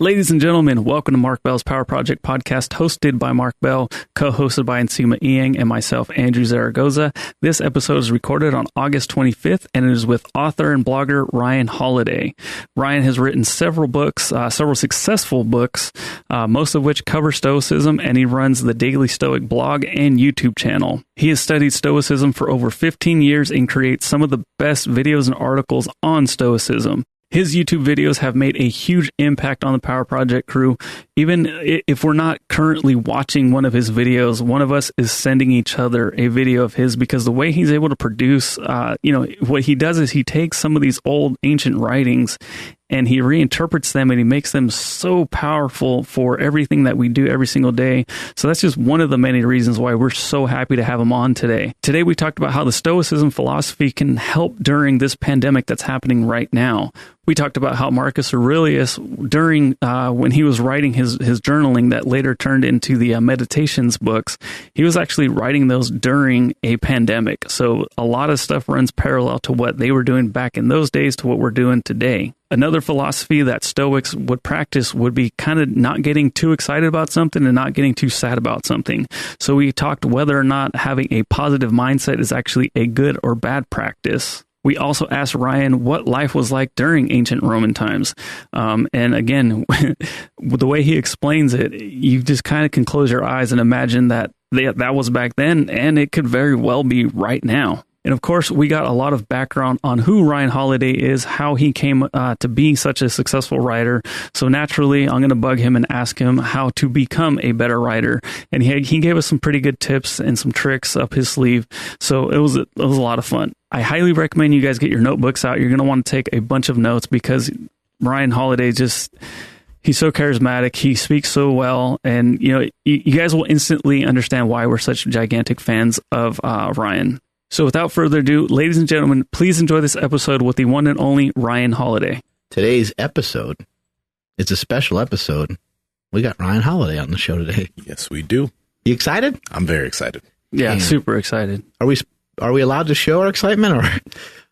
Ladies and gentlemen, welcome to Mark Bell's Power Project podcast, hosted by Mark Bell, co-hosted by Nsima, Inyang, and myself, Andrew Zaragoza. This episode is recorded on August 25th, and it is with author and blogger Ryan Holiday. Ryan has written several books, several successful books, most of which cover Stoicism, and he runs the Daily Stoic blog and YouTube channel. He has studied Stoicism for over 15 years and creates some of the best videos and articles on Stoicism. His YouTube videos have made a huge impact on the Power Project crew. Even if we're not currently watching one of his videos, one of us is sending each other a video of his, because the way he's able to produce, what he does is he takes some of these old ancient writings and he reinterprets them and he makes them so powerful for everything that we do every single day. So that's just one of the many reasons why we're so happy to have him on today. Today we talked about how the Stoicism philosophy can help during this pandemic that's happening right now. We talked about how Marcus Aurelius, during when he was writing his journaling that later turned into the Meditations books, he was actually writing those during a pandemic. So a lot of stuff runs parallel to what they were doing back in those days to what we're doing today. Another philosophy that Stoics would practice would be kind of not getting too excited about something and not getting too sad about something. So we talked whether or not having a positive mindset is actually a good or bad practice. We also asked Ryan what life was like during ancient Roman times. And again, the way he explains it, you just kind of can close your eyes and imagine that that was back then, and it could very well be right now. And of course, we got a lot of background on who Ryan Holiday is, how he came to be such a successful writer. So naturally, I'm going to bug him and ask him how to become a better writer. And he gave us some pretty good tips and some tricks up his sleeve. So it was a lot of fun. I highly recommend you guys get your notebooks out. You're going to want to take a bunch of notes, because Ryan Holiday he's so charismatic. He speaks so well. And, you guys will instantly understand why we're such gigantic fans of Ryan. So without further ado, ladies and gentlemen, please enjoy this episode with the one and only Ryan Holiday. Today's episode is a special episode. We got Ryan Holiday on the show today. Yes, we do. You excited? I'm very excited. Yeah, Man. Super excited. Are we allowed to show our excitement, or?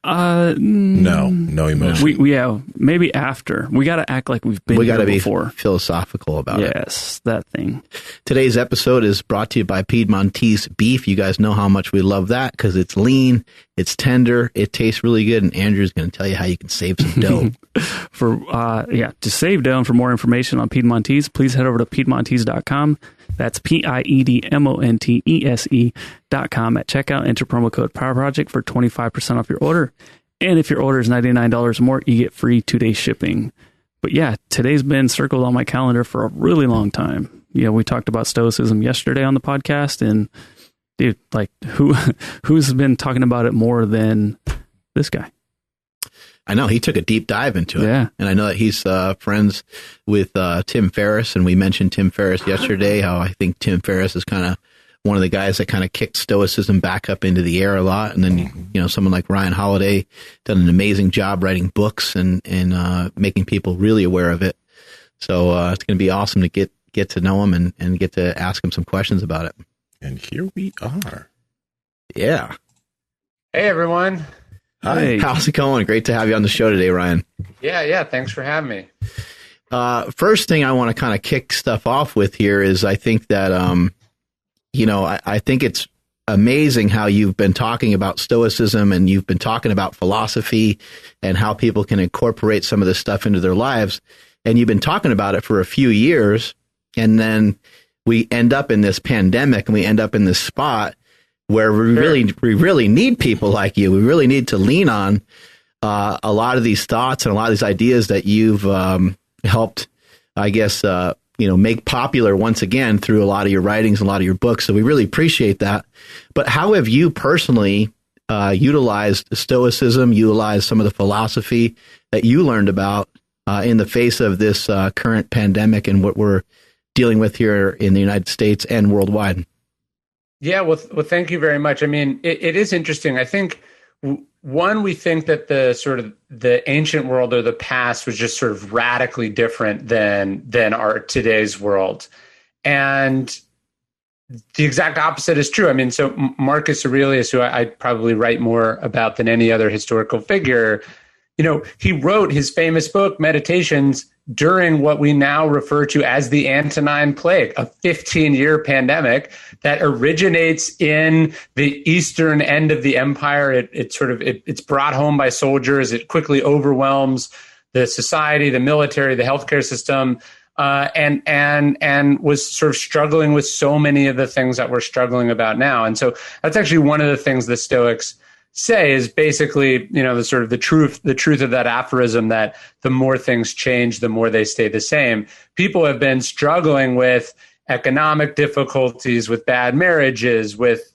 No emotion. Maybe after. We got to act like we've been here before. We got to be philosophical about it. Yes, that thing. Today's episode is brought to you by Piedmontese beef. You guys know how much we love that, because it's lean, it's tender, it tastes really good, and Andrew's going to tell you how you can save some dough. To save dough, and for more information on Piedmontese, please head over to Piedmontese.com. That's PIEDMONTESE.com. At checkout, enter promo code Power Project for 25% off your order. And if your order is $99 or more, you get free 2-day shipping. But yeah, today's been circled on my calendar for a really long time. We talked about Stoicism yesterday on the podcast, and dude, like who's been talking about it more than this guy? I know he took a deep dive into it. Yeah. And I know that he's friends with Tim Ferriss, and we mentioned Tim Ferriss yesterday, how I think Tim Ferriss is kind of one of the guys that kind of kicked Stoicism back up into the air a lot. And then, someone like Ryan Holiday done an amazing job writing books and making people really aware of it. So it's going to be awesome to get to know him and get to ask him some questions about it. And here we are. Yeah. Hey, everyone. Hi. Hey. How's it going? Great to have you on the show today, Ryan. Yeah. Thanks for having me. First thing I want to kind of kick stuff off with here is I think that, I think it's amazing how you've been talking about Stoicism, and you've been talking about philosophy and how people can incorporate some of this stuff into their lives. And you've been talking about it for a few years, and then we end up in this pandemic, and we end up in this spot where we really need people like you. We really need to lean on a lot of these thoughts and a lot of these ideas that you've helped, I guess, make popular once again through a lot of your writings, a lot of your books. So we really appreciate that. But how have you personally utilized Stoicism, utilized some of the philosophy that you learned about in the face of this current pandemic and what we're dealing with here in the United States and worldwide? Yeah, well, thank you very much. I mean, it is interesting. I think, one, we think that the ancient world or the past was just sort of radically different than our today's world. And the exact opposite is true. I mean, so Marcus Aurelius, who I'd probably write more about than any other historical figure, he wrote his famous book, Meditations, during what we now refer to as the Antonine Plague, a 15-year pandemic that originates in the eastern end of the empire. It's brought home by soldiers. It quickly overwhelms the society, the military, the healthcare system, and was sort of struggling with so many of the things that we're struggling about now. And so that's actually one of the things the Stoics say is basically, the truth of that aphorism that the more things change, the more they stay the same. People have been struggling with economic difficulties, with bad marriages, with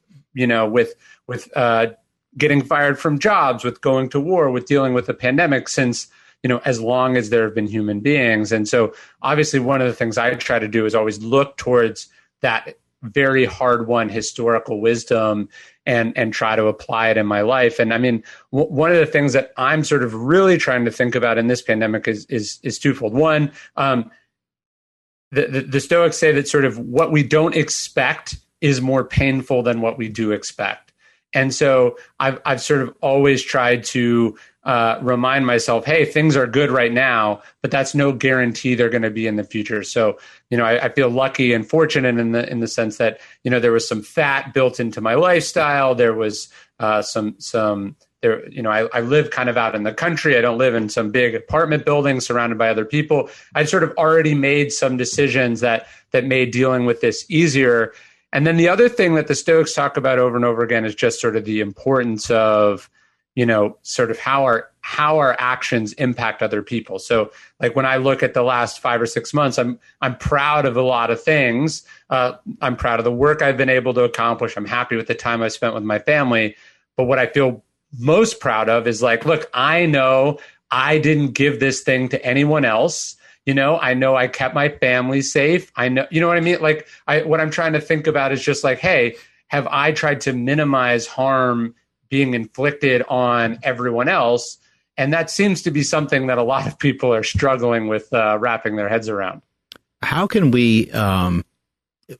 getting fired from jobs, with going to war, with dealing with the pandemic since, as long as there have been human beings. And so obviously one of the things I try to do is always look towards that very hard-won historical wisdom and try to apply it in my life. And I mean, one of the things that I'm sort of really trying to think about in this pandemic is twofold. One, the Stoics say that sort of what we don't expect is more painful than what we do expect. And so I've sort of always tried to remind myself, hey, things are good right now, but that's no guarantee they're going to be in the future. So, I feel lucky and fortunate in the sense that, there was some fat built into my lifestyle. There was I live kind of out in the country. I don't live in some big apartment building surrounded by other people. I'd sort of already made some decisions that made dealing with this easier. And then the other thing that the Stoics talk about over and over again is just sort of the importance of, sort of how our actions impact other people. So like when I look at the last 5 or 6 months, I'm proud of a lot of things. I'm proud of the work I've been able to accomplish. I'm happy with the time I spent with my family. But what I feel most proud of is like, look, I know I didn't give this thing to anyone else. I know I kept my family safe. I know, you know what I mean? Like what I'm trying to think about is just like, hey, have I tried to minimize harm being inflicted on everyone else? And that seems to be something that a lot of people are struggling with wrapping their heads around. How can we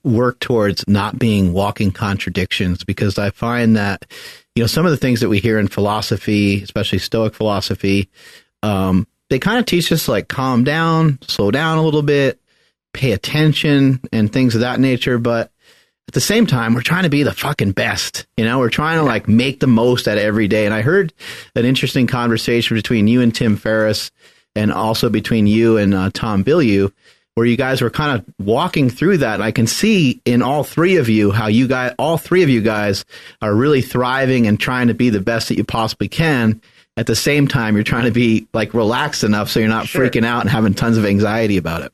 work towards not being walking contradictions? Because I find that, some of the things that we hear in philosophy, especially Stoic philosophy, they kind of teach us like calm down, slow down a little bit, pay attention and things of that nature. But at the same time, we're trying to be the fucking best. We're trying to like make the most out of every day. And I heard an interesting conversation between you and Tim Ferriss and also between you and Tom Bilyeu, where you guys were kind of walking through that. And I can see in all three of you how all three of you guys are really thriving and trying to be the best that you possibly can. At the same time, you're trying to be like relaxed enough so you're not freaking out and having tons of anxiety about it.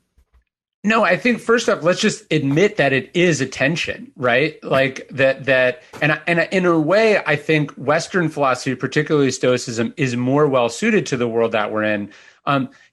No, I think first off, let's just admit that it is a tension, right? Like that, and in a way, I think Western philosophy, particularly Stoicism, is more well suited to the world that we're in.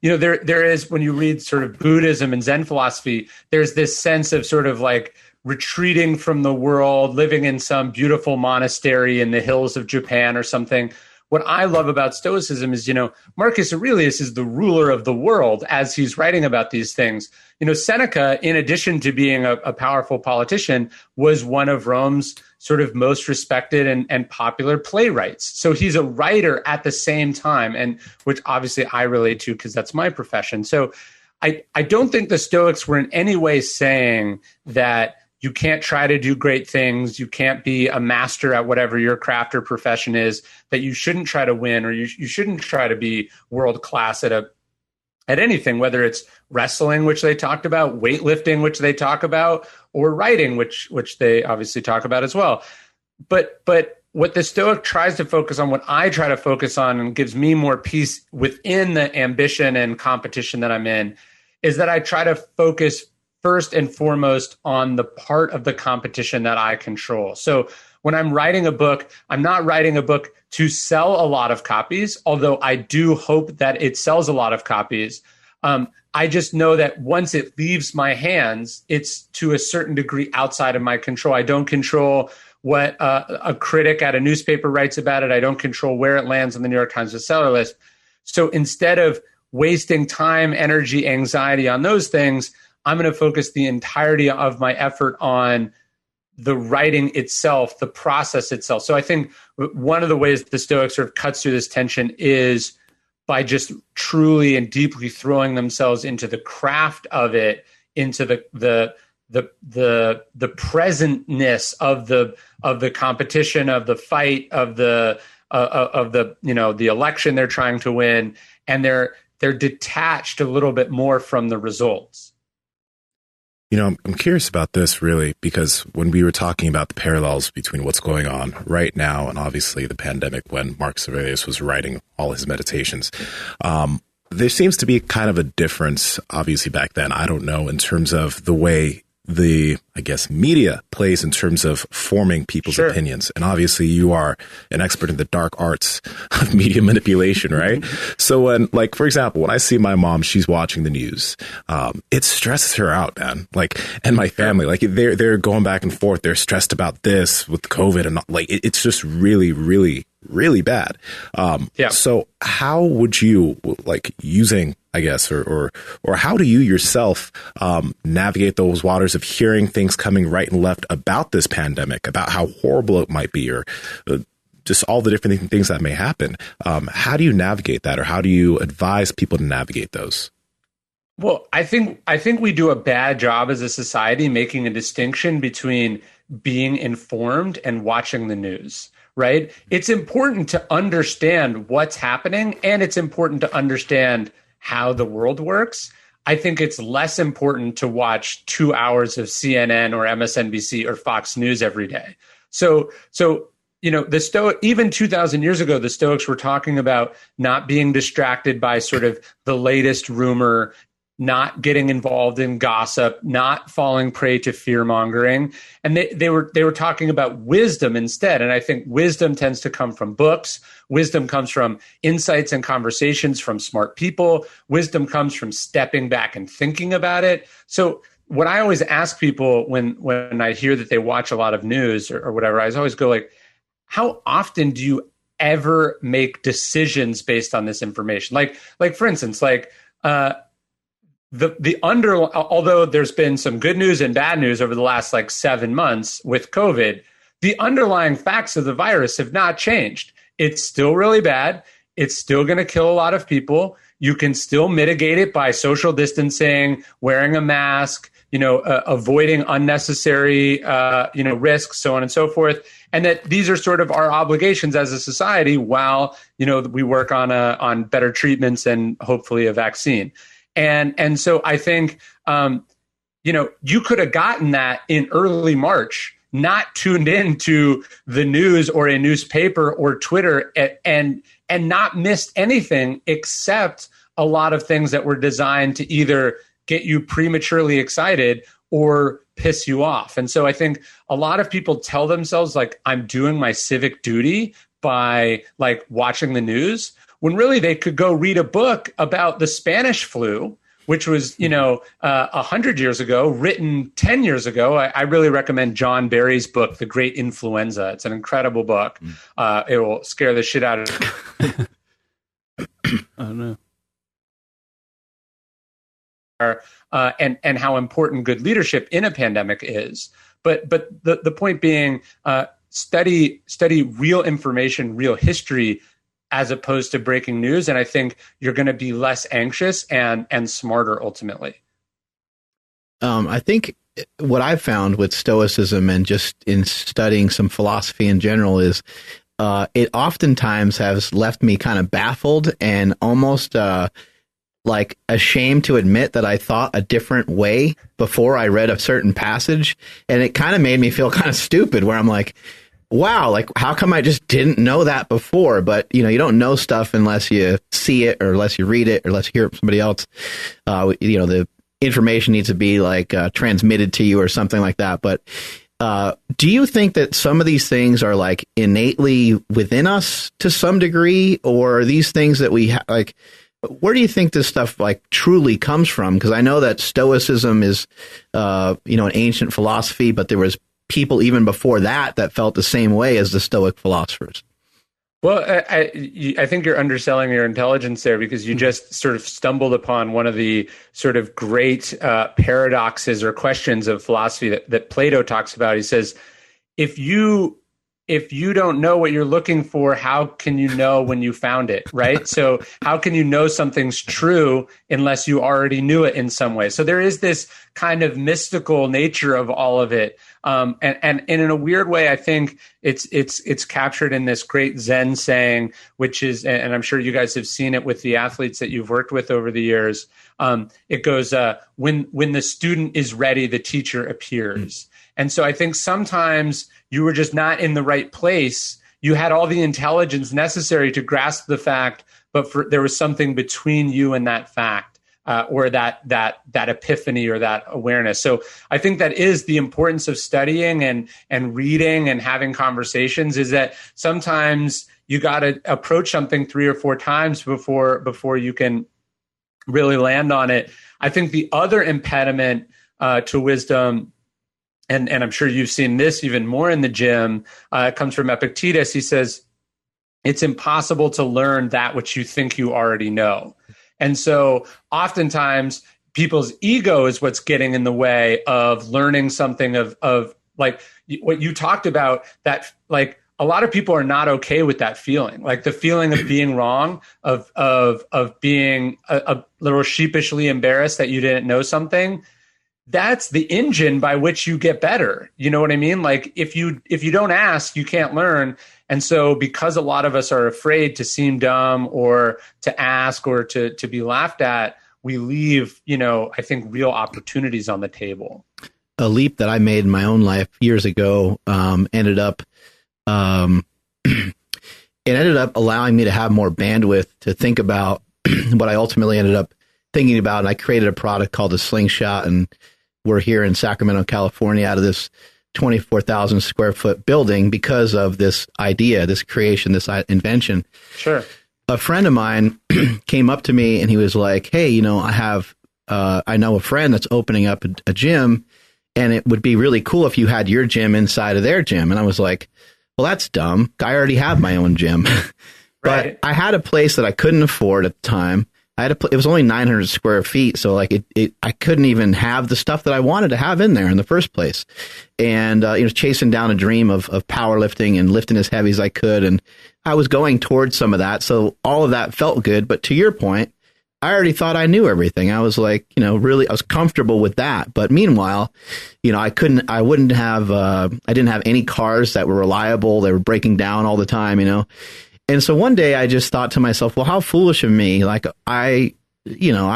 There is, when you read sort of Buddhism and Zen philosophy, there's this sense of sort of like retreating from the world, living in some beautiful monastery in the hills of Japan or something. What I love about Stoicism is, Marcus Aurelius is the ruler of the world as he's writing about these things. Seneca, in addition to being a powerful politician, was one of Rome's sort of most respected and popular playwrights. So he's a writer at the same time, and which obviously I relate to because that's my profession. So I don't think the Stoics were in any way saying that you can't try to do great things, you can't be a master at whatever your craft or profession is, that you shouldn't try to win, or you shouldn't try to be world class at anything, whether it's wrestling, which they talked about, weightlifting, which they talk about, or writing, which they obviously talk about as well. But what the Stoic tries to focus on, what I try to focus on and gives me more peace within the ambition and competition that I'm in, is that I try to focus first and foremost on the part of the competition that I control. So when I'm writing a book, I'm not writing a book to sell a lot of copies, although I do hope that it sells a lot of copies. I just know that once it leaves my hands, it's to a certain degree outside of my control. I don't control what a critic at a newspaper writes about it. I don't control where it lands on the New York Times bestseller list. So instead of wasting time, energy, anxiety on those things, I'm going to focus the entirety of my effort on the writing itself, the process itself. So I think one of the ways the Stoics sort of cuts through this tension is by just truly and deeply throwing themselves into the craft of it, into the presentness of the competition, of the fight, of the the election they're trying to win, and they're detached a little bit more from the results. I'm curious about this really, because when we were talking about the parallels between what's going on right now and obviously the pandemic when Marcus Aurelius was writing all his meditations, there seems to be kind of a difference, obviously back then, I don't know, in terms of the way the, I guess, media plays in terms of forming people's opinions. And obviously you are an expert in the dark arts of media manipulation, right? So when, like, for example, when I see my mom, she's watching the news, it stresses her out, man. Like, and my family, like they're going back and forth. They're stressed about this with COVID and like, it's just really, really, really bad. So how would you, like, using, I guess, or how do you yourself navigate those waters of hearing things coming right and left about this pandemic, about how horrible it might be, or just all the different things that may happen? How do you navigate that, or how do you advise people to navigate those? Well, I think we do a bad job as a society making a distinction between being informed and watching the news. Right? It's important to understand what's happening, and it's important to understand how the world works. I think it's less important to watch 2 hours of CNN or MSNBC or Fox News every day. So even 2,000 years ago, the Stoics were talking about not being distracted by sort of the latest rumor, not getting involved in gossip, not falling prey to fear mongering. And they were talking about wisdom instead. And I think wisdom tends to come from books. Wisdom comes from insights and conversations from smart people. Wisdom comes from stepping back and thinking about it. So what I always ask people when I hear that they watch a lot of news or whatever, I always go like, how often do you ever make decisions based on this information? Like for instance, although there's been some good news and bad news over the last 7 months with COVID, the underlying facts of the virus have not changed. It's still really bad. It's still going to kill a lot of people. You can still mitigate it by social distancing, wearing a mask, avoiding unnecessary, risks, so on and so forth. And that these are sort of our obligations as a society while, we work on better treatments and hopefully a vaccine. And so I think, you could have gotten that in early March, not tuned into the news or a newspaper or Twitter and not missed anything except a lot of things that were designed to either get you prematurely excited or piss you off. And so I think a lot of people tell themselves I'm doing my civic duty by watching the news, when really they could go read a book about the Spanish flu, which was, 100 years ago, written 10 years ago. I really recommend John Barry's book, The Great Influenza. It's an incredible book. It will scare the shit out of Oh, no. And how important good leadership in a pandemic is. But the point being, study real information, real history, as opposed to breaking news. And I think you're going to be less anxious and smarter ultimately. I think what I've found with Stoicism and just in studying some philosophy in general is it oftentimes has left me kind of baffled and almost ashamed to admit that I thought a different way before I read a certain passage. And it kind of made me feel kind of stupid where I'm like, wow, how come I just didn't know that before? But, you don't know stuff unless you see it or unless you read it or unless you hear it from somebody else. The information needs to be transmitted to you or something like that. But do you think that some of these things are innately within us to some degree, or are these things that we where do you think this stuff truly comes from? Because I know that Stoicism is, an ancient philosophy, but there was people even before that felt the same way as the Stoic philosophers. Well, I think you're underselling your intelligence there, because you just sort of stumbled upon one of the sort of great paradoxes or questions of philosophy that Plato talks about. He says, if you if you don't know what you're looking for, how can you know when you found it, right? So how can you know something's true unless you already knew it in some way? So there is this kind of mystical nature of all of it. And in a weird way, I think it's captured in this great Zen saying, which is, and I'm sure you guys have seen it with the athletes that you've worked with over the years. It goes, when the student is ready, the teacher appears. And so I think sometimes you were just not in the right place. You had all the intelligence necessary to grasp the fact, but there was something between you and that fact, or that epiphany or that awareness. So I think that is the importance of studying and reading and having conversations, is that sometimes you got to approach something 3 or 4 times before you can really land on it. I think the other impediment to wisdom, and I'm sure you've seen this even more in the gym, comes from Epictetus. He says, it's impossible to learn that which you think you already know. And so oftentimes people's ego is what's getting in the way of learning something of like what you talked about, that like a lot of people are not okay with that feeling, like the feeling of being wrong, of being a little sheepishly embarrassed that you didn't know something. That's the engine by which you get better. You know what I mean? Like if you don't ask, you can't learn. And so because a lot of us are afraid to seem dumb or to ask or to be laughed at, we leave, I think real opportunities on the table. A leap that I made in my own life years ago ended up allowing me to have more bandwidth to think about what I ultimately ended up thinking about. And I created a product called the Slingshot, and we're here in Sacramento, California, out of this 24,000 square foot building because of this idea, this creation, this invention. Sure. A friend of mine came up to me and he was like, hey, I know a friend that's opening up a gym, and it would be really cool if you had your gym inside of their gym. And I was like, well, that's dumb. I already have my own gym. Right. But I had a place that I couldn't afford at the time. It was only 900 square feet. So like I couldn't even have the stuff that I wanted to have in there in the first place. And, chasing down a dream of powerlifting and lifting as heavy as I could. And I was going towards some of that. So all of that felt good. But to your point, I already thought I knew everything. I was like, really, I was comfortable with that. But meanwhile, I didn't have any cars that were reliable. They were breaking down all the time, And so one day I just thought to myself, well, how foolish of me. Like I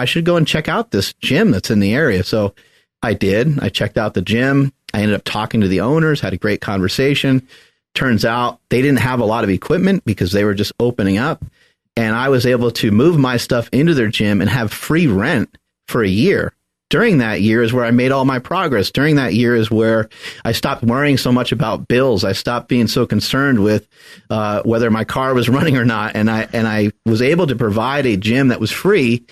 should go and check out this gym that's in the area. So I did. I checked out the gym. I ended up talking to the owners, had a great conversation. Turns out they didn't have a lot of equipment because they were just opening up. And I was able to move my stuff into their gym and have free rent for a year. During that year is where I made all my progress. During that year is where I stopped worrying so much about bills. I stopped being so concerned with whether my car was running or not. And I was able to provide a gym that was free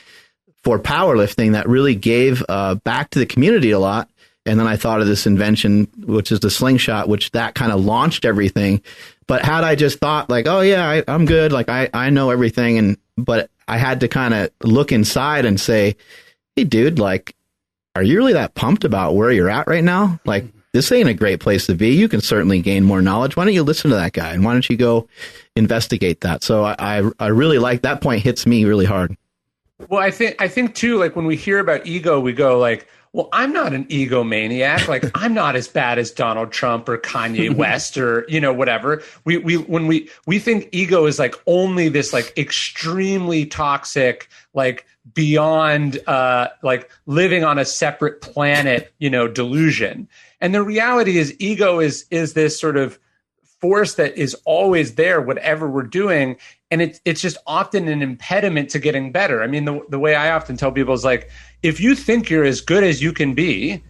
for powerlifting that really gave back to the community a lot. And then I thought of this invention, which is the Slingshot, which that kind of launched everything. But had I just thought like, oh yeah, I'm good. Like I know everything. But I had to kind of look inside and say, hey dude, like, are you really that pumped about where you're at right now? Like, this ain't a great place to be. You can certainly gain more knowledge. Why don't you listen to that guy? And why don't you go investigate that? So I really like that point, hits me really hard. Well, I think too, like when we hear about ego, we go like, well, I'm not an egomaniac. Like I'm not as bad as Donald Trump or Kanye West or, whatever. When we think ego is like only this like extremely toxic, like beyond like living on a separate planet, delusion. And the reality is ego is this sort of force that is always there, whatever we're doing. And it's just often an impediment to getting better. I mean, the way I often tell people is like, if you think you're as good as you can be,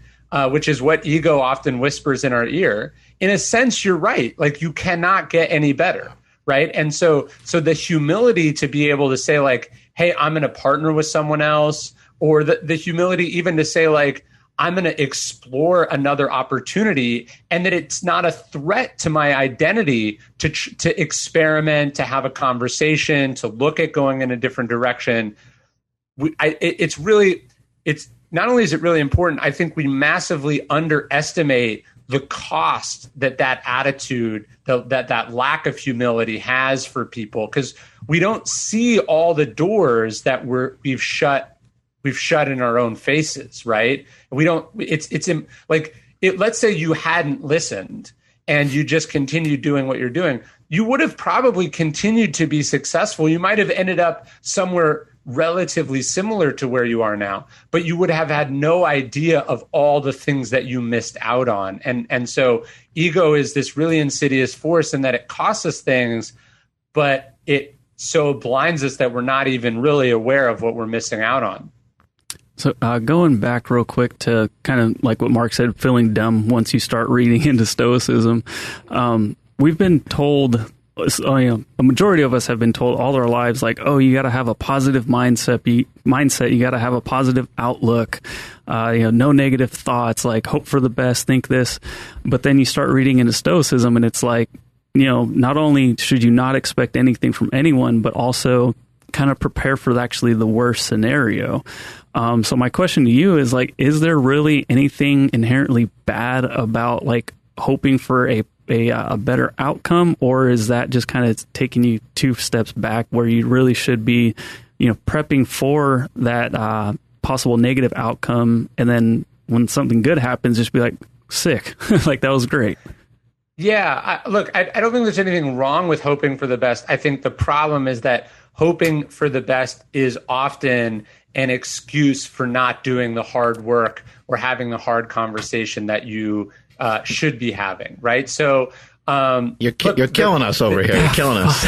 which is what ego often whispers in our ear, in a sense, you're right. Like you cannot get any better. Right. And so the humility to be able to say like, hey, I'm going to partner with someone else, or the humility even to say like, I'm going to explore another opportunity, and that it's not a threat to my identity to experiment, to have a conversation, to look at going in a different direction. It's not only is it really important, I think we massively underestimate the cost that attitude, that lack of humility has for people, because we don't see all the doors that we've shut in our own faces, right? We don't. Let's say you hadn't listened and you just continued doing what you're doing, you would have probably continued to be successful. You might have ended up somewhere relatively similar to where you are now, but you would have had no idea of all the things that you missed out on. And so ego is this really insidious force in that it costs us things, but it so blinds us that we're not even really aware of what we're missing out on. So going back real quick to kind of like what Mark said, feeling dumb once you start reading into Stoicism, we've been told, a majority of us have been told all our lives, like, oh, you got to have a positive mindset. You got to have a positive outlook. No negative thoughts. Like, hope for the best, think this. But then you start reading into Stoicism, and it's like, not only should you not expect anything from anyone, but also kind of prepare for actually the worst scenario. So my question to you is, like, is there really anything inherently bad about like hoping for a better outcome, or is that just kind of taking you two steps back where you really should be, prepping for that possible negative outcome, and then when something good happens, just be like, sick, like that was great. Yeah, I don't think there's anything wrong with hoping for the best. I think the problem is that hoping for the best is often an excuse for not doing the hard work or having the hard conversation that you should be having, right? So you're killing us over here. You're killing us.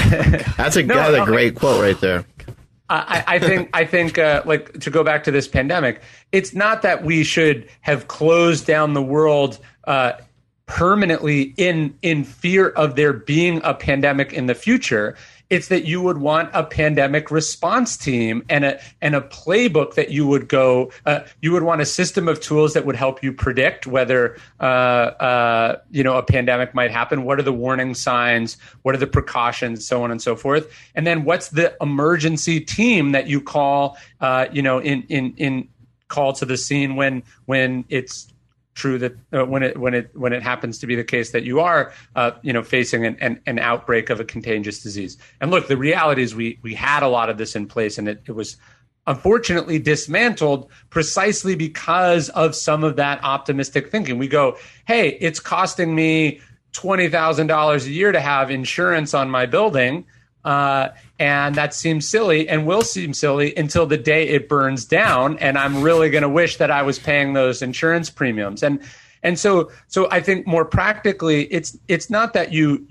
That's a great quote right there. I think like, to go back to this pandemic, it's not that we should have closed down the world permanently in fear of there being a pandemic in the future. It's that you would want a pandemic response team and a playbook that you would go. You would want a system of tools that would help you predict whether a pandemic might happen. What are the warning signs? What are the precautions? So on and so forth. And then what's the emergency team that you call? In call to the scene when it's true that when it happens to be the case that you are facing an outbreak of a contagious disease. And look, the reality is we had a lot of this in place, and it was unfortunately dismantled precisely because of some of that optimistic thinking. We go, hey, it's costing me $20,000 a year to have insurance on my building. And that seems silly and will seem silly until the day it burns down. And I'm really going to wish that I was paying those insurance premiums. And so I think more practically, it's not that you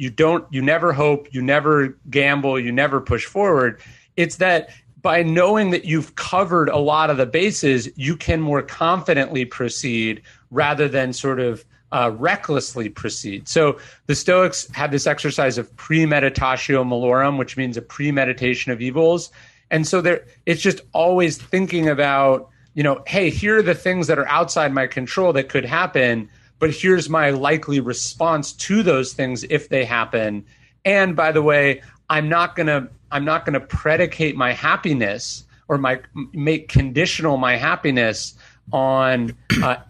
never hope, you never gamble, you never push forward. It's that by knowing that you've covered a lot of the bases, you can more confidently proceed rather than sort of recklessly proceed. So the Stoics have this exercise of premeditatio malorum, which means a premeditation of evils. And so it's just always thinking about, hey, here are the things that are outside my control that could happen, but here's my likely response to those things if they happen. And by the way, I'm not gonna predicate my happiness or make conditional my happiness on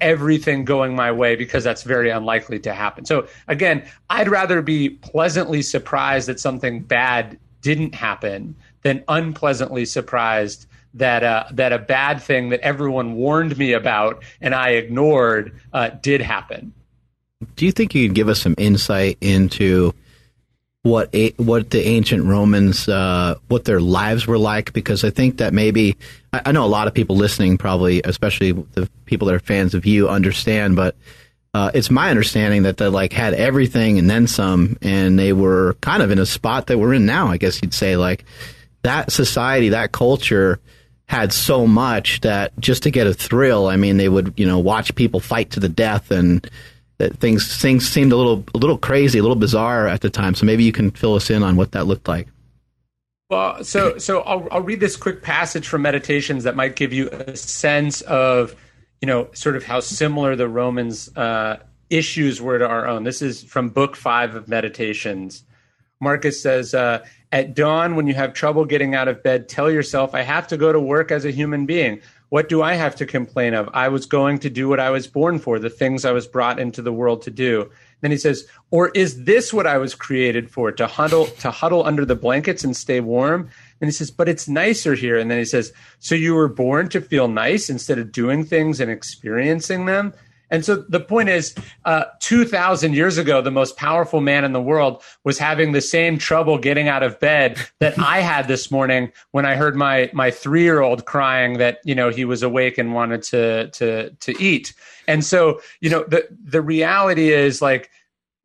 everything going my way, because that's very unlikely to happen. So again, I'd rather be pleasantly surprised that something bad didn't happen than unpleasantly surprised that a bad thing that everyone warned me about and I ignored did happen. Do you think you could give us some insight into what the ancient Romans, what their lives were like? Because I think that maybe, I know a lot of people listening probably, especially the people that are fans of you, understand, but it's my understanding that they like had everything and then some, and they were kind of in a spot that we're in now, I guess you'd say. Like, that society, that culture had so much that just to get a thrill, I mean, they would, watch people fight to the death, and that things seemed a little crazy, a little bizarre at the time. So maybe you can fill us in on what that looked like. Well, so I'll read this quick passage from Meditations that might give you a sense of, sort of how similar the Romans' issues were to our own. This is from Book 5 of Meditations. Marcus says, at dawn, when you have trouble getting out of bed, tell yourself, I have to go to work as a human being. what do I have to complain of? I was going to do what I was born for, the things I was brought into the world to do. Then he says, or is this what I was created for, to huddle under the blankets and stay warm? And he says, but it's nicer here. And then he says, so you were born to feel nice instead of doing things and experiencing them? And so the point is, 2,000 years ago, the most powerful man in the world was having the same trouble getting out of bed that I had this morning when I heard my 3-year-old crying that, he was awake and wanted to eat. And so, the reality is, like,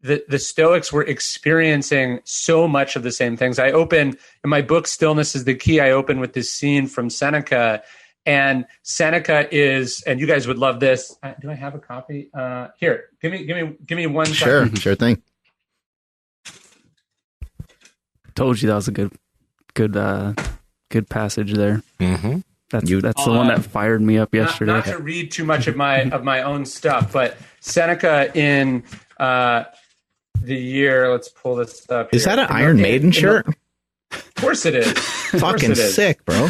the Stoics were experiencing so much of the same things. I open in my book, Stillness is the Key. I open with this scene from Seneca. And Seneca is, and you guys would love this. Do I have a copy? Here, give me one second. Sure thing. Told you that was a good passage there. Mm-hmm. That's the one that fired me up yesterday. Not to read too much of my own stuff, but Seneca in the year. Let's pull this up. Is that an Iron Maiden shirt? Of course it is. Fucking sick, bro.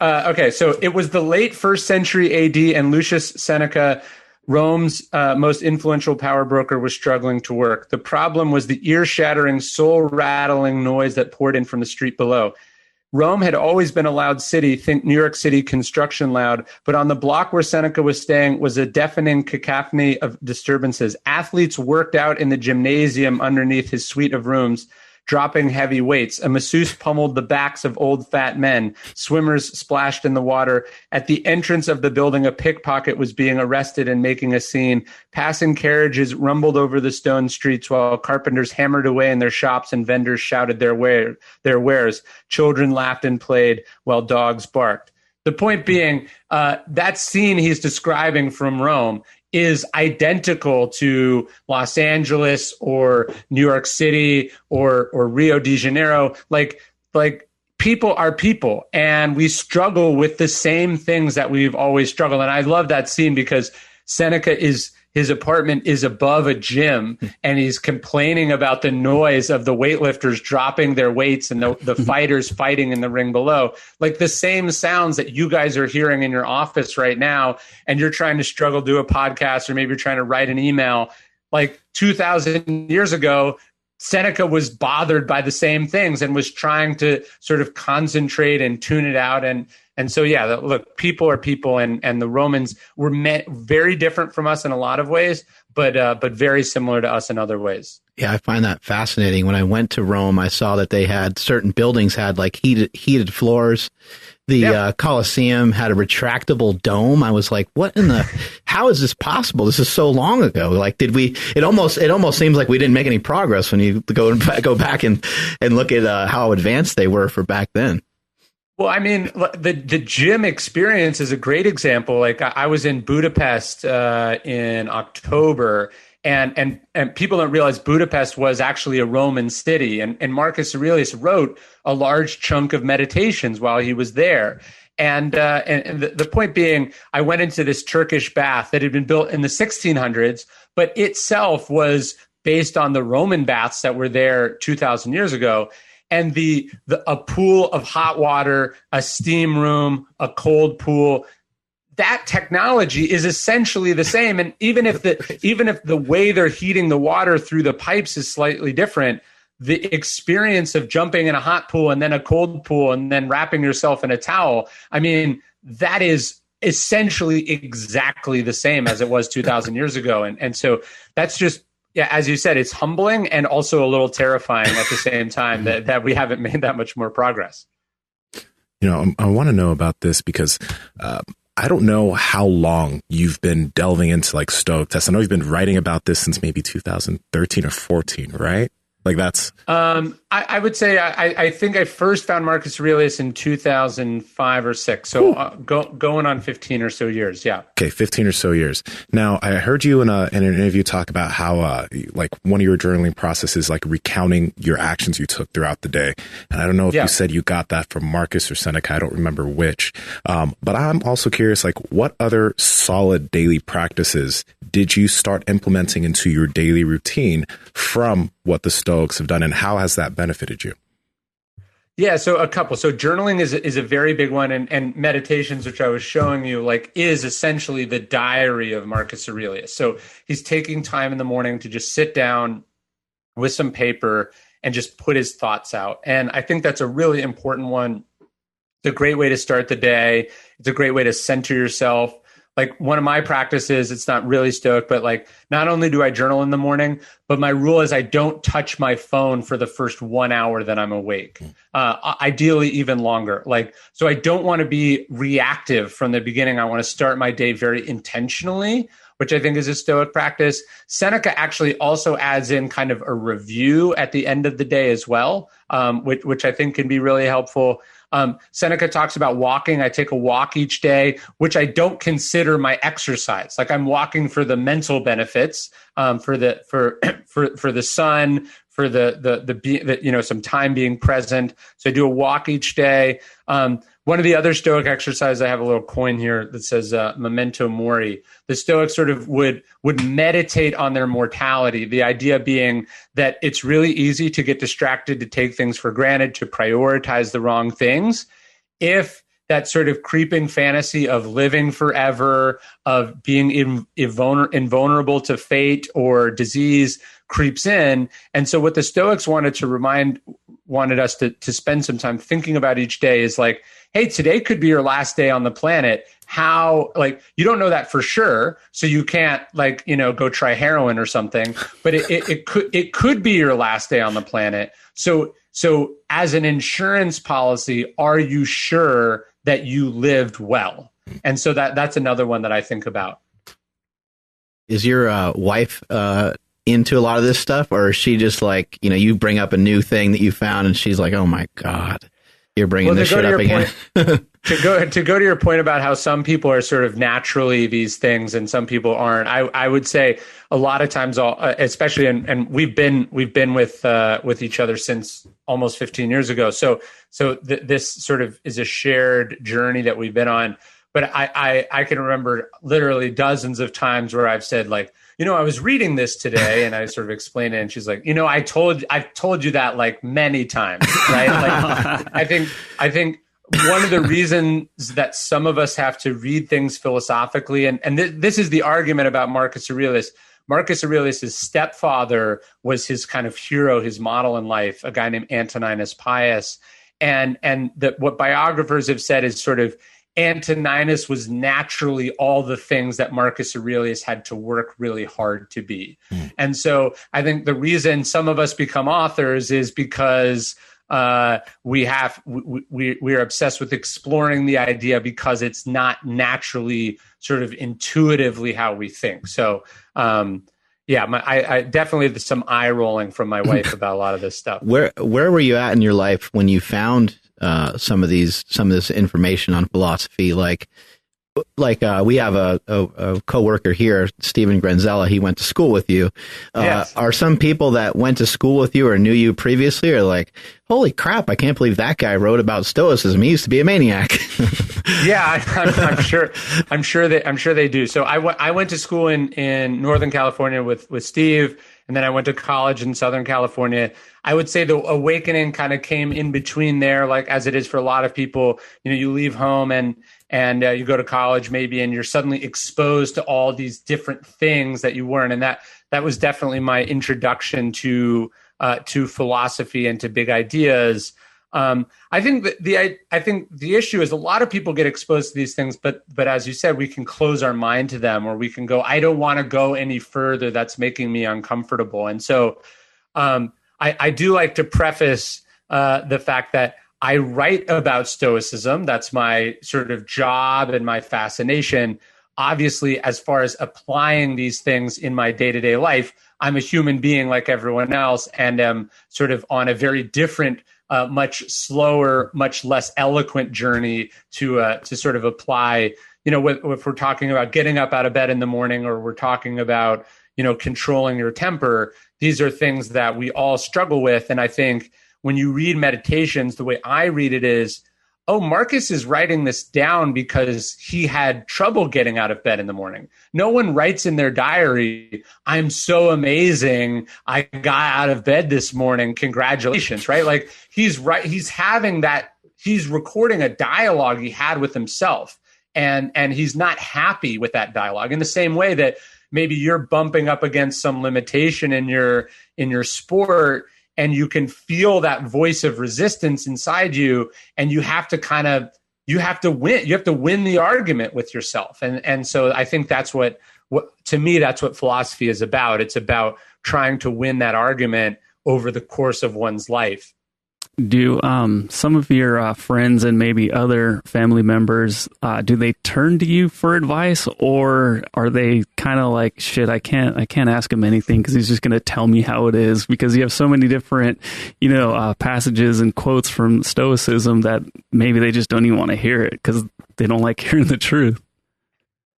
Okay, so it was the late 1st century AD, and Lucius Seneca, Rome's most influential power broker, was struggling to work. The problem was the ear-shattering, soul-rattling noise that poured in from the street below. Rome had always been a loud city, think New York City construction loud, but on the block where Seneca was staying was a deafening cacophony of disturbances. Athletes worked out in the gymnasium underneath his suite of rooms, dropping heavy weights. A masseuse pummeled the backs of old fat men. Swimmers splashed in the water. At the entrance of the building, a pickpocket was being arrested and making a scene. Passing carriages rumbled over the stone streets while carpenters hammered away in their shops and vendors shouted their wares. Children laughed and played while dogs barked. The point being, that scene he's describing from Rome is identical to Los Angeles or New York City or Rio de Janeiro. Like people are people, and we struggle with the same things that we've always struggled. And I love that scene because Seneca his apartment is above a gym, and he's complaining about the noise of the weightlifters dropping their weights and the fighters fighting in the ring below. Like the same sounds that you guys are hearing in your office right now, and you're trying to struggle to do a podcast, or maybe you're trying to write an email. Like 2,000 years ago, Seneca was bothered by the same things and was trying to sort of concentrate and tune it out. And so, yeah, look, people are people, and the Romans were very different from us in a lot of ways, but very similar to us in other ways. Yeah, I find that fascinating. When I went to Rome, I saw that they had certain buildings had like heated floors. The Colosseum had a retractable dome. I was like, how is this possible? This is so long ago. Like, it almost seems like we didn't make any progress when you go back and look at how advanced they were for back then. Well, I mean, the gym experience is a great example. Like I was in Budapest in October, and people don't realize Budapest was actually a Roman city. And Marcus Aurelius wrote a large chunk of meditations while he was there. And the point being, I went into this Turkish bath that had been built in the 1600s, but itself was based on the Roman baths that were there 2,000 years ago. And a pool of hot water, a steam room, a cold pool, that technology is essentially the same. And even if the way they're heating the water through the pipes is slightly different, the experience of jumping in a hot pool and then a cold pool and then wrapping yourself in a towel, I mean, that is essentially exactly the same as it was 2,000 years ago. And so that's just, yeah, as you said, it's humbling and also a little terrifying at the same time that we haven't made that much more progress. I want to know about this because I don't know how long you've been delving into like Stoic tests. I know you've been writing about this since maybe 2013 or 14, right? Like that's... I would say I think I first found Marcus Aurelius in 2005 or 6. So going on 15 or so years. Yeah. Okay. 15 or so years. Now I heard you in an interview talk about how like one of your journaling processes, like recounting your actions you took throughout the day. And I don't know if you said you got that from Marcus or Seneca. I don't remember which. But I'm also curious, like what other solid daily practices did you start implementing into your daily routine from what the Stoics have done, and how has that benefited you? Yeah, so a couple. So journaling is a very big one, and meditations, which I was showing you, like is essentially the diary of Marcus Aurelius. So he's taking time in the morning to just sit down with some paper and just put his thoughts out. And I think that's a really important one. It's a great way to start the day. It's a great way to center yourself. Like one of my practices, it's not really Stoic, but like not only do I journal in the morning, but my rule is I don't touch my phone for the first 1 hour that I'm awake. Ideally even longer. Like, so I don't want to be reactive from the beginning. I want to start my day very intentionally, which I think is a Stoic practice. Seneca actually also adds in kind of a review at the end of the day as well, which I think can be really helpful. Seneca talks about walking. I take a walk each day, which I don't consider my exercise. Like I'm walking for the mental benefits, for the sun, for the some time being present. So I do a walk each day. One of the other Stoic exercises, I have a little coin here that says memento mori. The Stoics sort of would meditate on their mortality. The idea being that it's really easy to get distracted, to take things for granted, to prioritize the wrong things. If that sort of creeping fantasy of living forever, of being invulnerable to fate or disease creeps in. And so what the Stoics wanted us to spend some time thinking about each day is like, hey, today could be your last day on the planet. How, like, you don't know that for sure, so you can't go try heroin or something, but it could be your last day on the planet. So as an insurance policy, are you sure that you lived well? And so that's another one that I think about. Is your wife into a lot of this stuff, or is she just like, you bring up a new thing that you found and she's like, oh my God, you're bringing this shit up again? To go to your point about how some people are sort of naturally these things and some people aren't, I would say a lot of times, especially, and we've been with each other since almost 15 years ago. So this sort of is a shared journey that we've been on. But I can remember literally dozens of times where I've said like, I was reading this today, and I sort of explained it, and she's like, I've told you that like many times, right? Like, I think one of the reasons that some of us have to read things philosophically, and this is the argument about Marcus Aurelius. Marcus Aurelius' stepfather was his kind of hero, his model in life, a guy named Antoninus Pius, and what biographers have said is sort of Antoninus was naturally all the things that Marcus Aurelius had to work really hard to be. And so I think the reason some of us become authors is because we are obsessed with exploring the idea because it's not naturally sort of intuitively how we think. So I definitely some eye rolling from my wife about a lot of this stuff. Where were you at in your life when you found some of this information on philosophy? Like we have a coworker here, Stephen Granzella. He went to school with you. Yes. Are some people that went to school with you or knew you previously are like, holy crap, I can't believe that guy wrote about Stoicism. He used to be a maniac. Yeah, I'm sure they do. So I went to school in Northern California with Steve, and then I went to college in Southern California. I would say the awakening kind of came in between there, like as it is for a lot of people. You leave home and you go to college maybe, and you're suddenly exposed to all these different things that you weren't. And that was definitely my introduction to philosophy and to big ideas. I think the issue is a lot of people get exposed to these things, but as you said, we can close our mind to them, or we can go, I don't want to go any further. That's making me uncomfortable. And so I do like to preface the fact that I write about Stoicism. That's my sort of job and my fascination. Obviously, as far as applying these things in my day-to-day life, I'm a human being like everyone else, and am sort of on a very different, much slower, much less eloquent journey to sort of apply, if we're talking about getting up out of bed in the morning, or we're talking about, controlling your temper. These are things that we all struggle with. And I think when you read meditations, the way I read it is, oh, Marcus is writing this down because he had trouble getting out of bed in the morning. No one writes in their diary, I'm so amazing, I got out of bed this morning, congratulations, right? Like he's having that, he's recording a dialogue he had with himself, and he's not happy with that dialogue, in the same way that maybe you're bumping up against some limitation in your sport, and you can feel that voice of resistance inside you, and you have to win the argument with yourself. And so I think that's what to me, that's what philosophy is about. It's about trying to win that argument over the course of one's life. Do some of your friends and maybe other family members, do they turn to you for advice, or are they kind of like, shit, I can't ask him anything because he's just going to tell me how it is? Because you have so many different, passages and quotes from Stoicism that maybe they just don't even want to hear it because they don't like hearing the truth.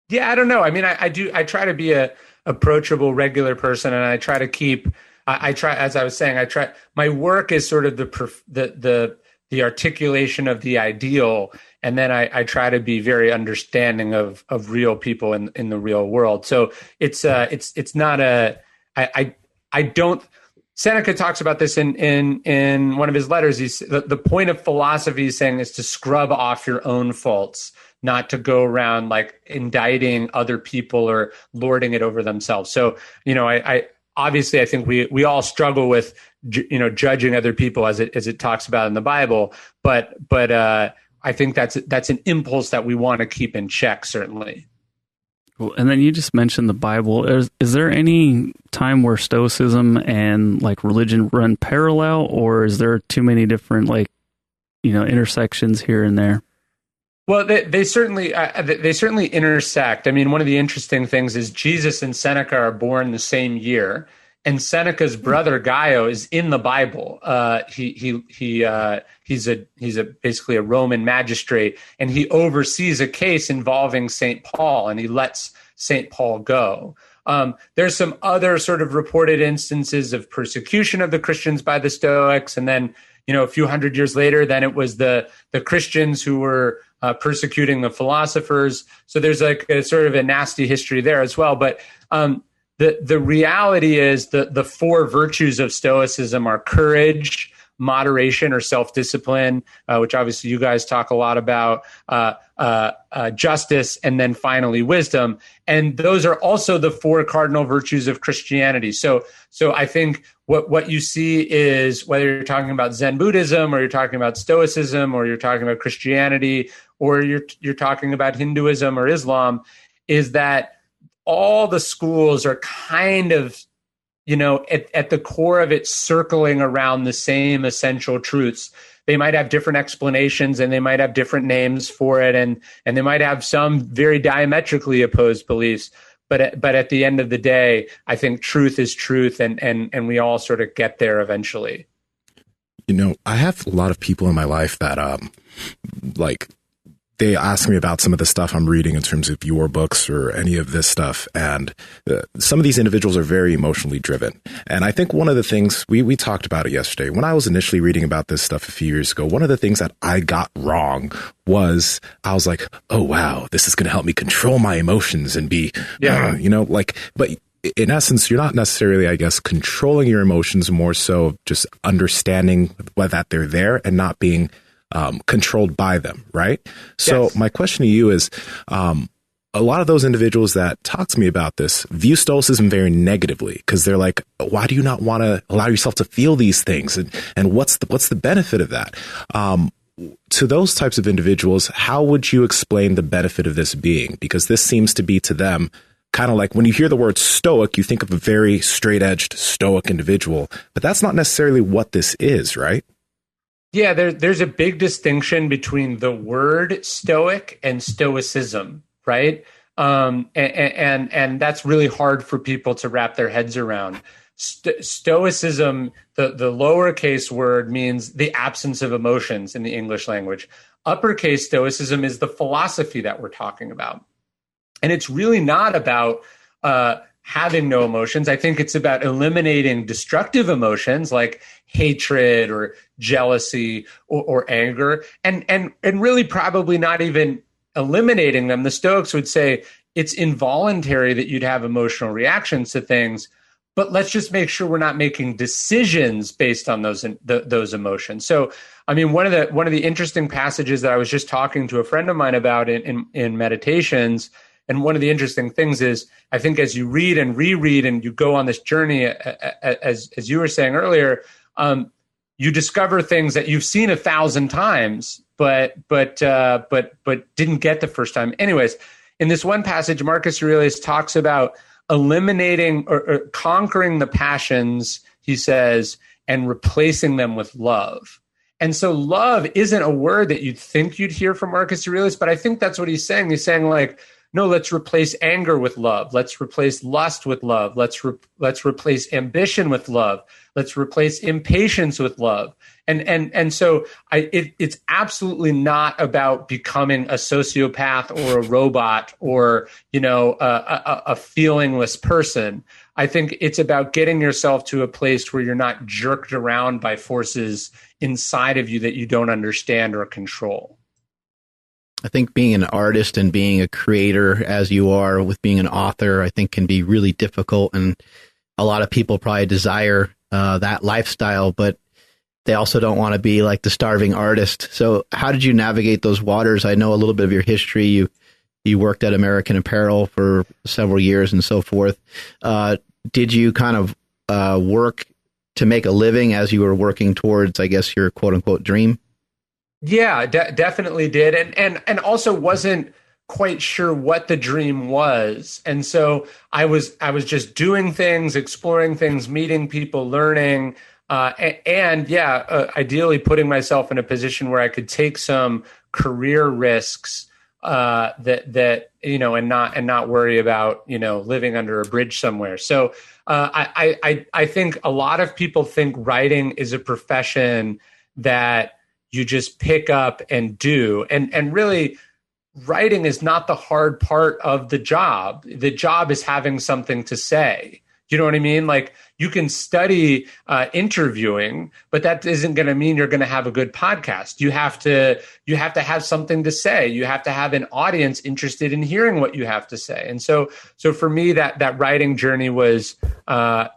Yeah, I don't know. I mean, I try to be a approachable, regular person, and I try to keep. I try, as I was saying, my work is sort of the articulation of the ideal. And then I try to be very understanding of real people in the real world. So it's not I don't, Seneca talks about this in one of his letters. The point of philosophy, he's saying, is to scrub off your own faults, not to go around like indicting other people or lording it over themselves. So, obviously, I think we all struggle with, judging other people as it talks about in the Bible. But I think that's an impulse that we want to keep in check, certainly. Cool. And then you just mentioned the Bible. Is there any time where Stoicism and like religion run parallel, or is there too many different intersections here and there? Well, they certainly intersect. I mean, one of the interesting things is Jesus and Seneca are born the same year, and Seneca's brother Gaio is in the Bible. He's basically a Roman magistrate, and he oversees a case involving St. Paul, and he lets St. Paul go. There's some other sort of reported instances of persecution of the Christians by the Stoics, and then a few hundred years later, then it was the Christians who were persecuting the philosophers. So there's like a sort of a nasty history there as well. But the reality is the four virtues of Stoicism are courage, moderation or self-discipline, which obviously you guys talk a lot about, justice, and then finally wisdom. And those are also the four cardinal virtues of Christianity. So I think what you see is, whether you're talking about Zen Buddhism, or you're talking about Stoicism, or you're talking about Christianity, or you're talking about Hinduism or Islam, is that all the schools are kind of, at the core of it, circling around the same essential truths. They might have different explanations, and they might have different names for it, and they might have some very diametrically opposed beliefs. But at the end of the day, I think truth is truth, and we all sort of get there eventually. I have a lot of people in my life that they ask me about some of the stuff I'm reading in terms of your books or any of this stuff. And some of these individuals are very emotionally driven. And I think one of the things we talked about it yesterday, when I was initially reading about this stuff a few years ago, one of the things that I got wrong was I was like, oh, wow, this is going to help me control my emotions and be, but in essence, you're not necessarily, I guess, controlling your emotions, more so just understanding that they're there and not being controlled by them, right? So yes. My question to you is, a lot of those individuals that talk to me about this view Stoicism very negatively, because they're like, why do you not want to allow yourself to feel these things? And what's the benefit of that? To those types of individuals, how would you explain the benefit of this being? Because this seems to be to them kind of like, when you hear the word Stoic, you think of a very straight-edged Stoic individual, but that's not necessarily what this is, right? Yeah, there's a big distinction between the word Stoic and Stoicism, right? And that's really hard for people to wrap their heads around. Stoicism, the lowercase word, means the absence of emotions in the English language. Uppercase Stoicism is the philosophy that we're talking about. And it's really not about having no emotions. I think it's about eliminating destructive emotions like hatred or jealousy or anger, and really probably not even eliminating them. The Stoics would say it's involuntary that you'd have emotional reactions to things, but let's just make sure we're not making decisions based on those emotions. So, I mean, one of the interesting passages that I was just talking to a friend of mine about in Meditations, and one of the interesting things is, I think as you read and reread and you go on this journey, as you were saying earlier, you discover things that you've seen 1,000 times, but didn't get the first time. Anyways, in this one passage, Marcus Aurelius talks about eliminating or conquering the passions, he says, and replacing them with love. And so love isn't a word that you'd think you'd hear from Marcus Aurelius, but I think that's what he's saying. He's saying, like, no, let's replace anger with love. Let's replace lust with love. Let's replace ambition with love. Let's replace impatience with love. And so it's absolutely not about becoming a sociopath or a robot or, a feelingless person. I think it's about getting yourself to a place where you're not jerked around by forces inside of you that you don't understand or control. I think being an artist and being a creator, as you are with being an author, I think can be really difficult. And a lot of people probably desire that lifestyle, but they also don't want to be like the starving artist. So how did you navigate those waters? I know a little bit of your history. You worked at American Apparel for several years and so forth. Did you kind of work to make a living as you were working towards, I guess, your quote unquote dream? Yeah, definitely did. And also wasn't quite sure what the dream was. And so I was just doing things, exploring things, meeting people, learning, ideally putting myself in a position where I could take some career risks, that and not worry about, living under a bridge somewhere. So I think a lot of people think writing is a profession that you just pick up and do. And really, writing is not the hard part of the job. The job is having something to say. You know what I mean? Like, you can study interviewing, but that isn't going to mean you're going to have a good podcast. You have to have something to say. You have to have an audience interested in hearing what you have to say. And so for me, that writing journey was, I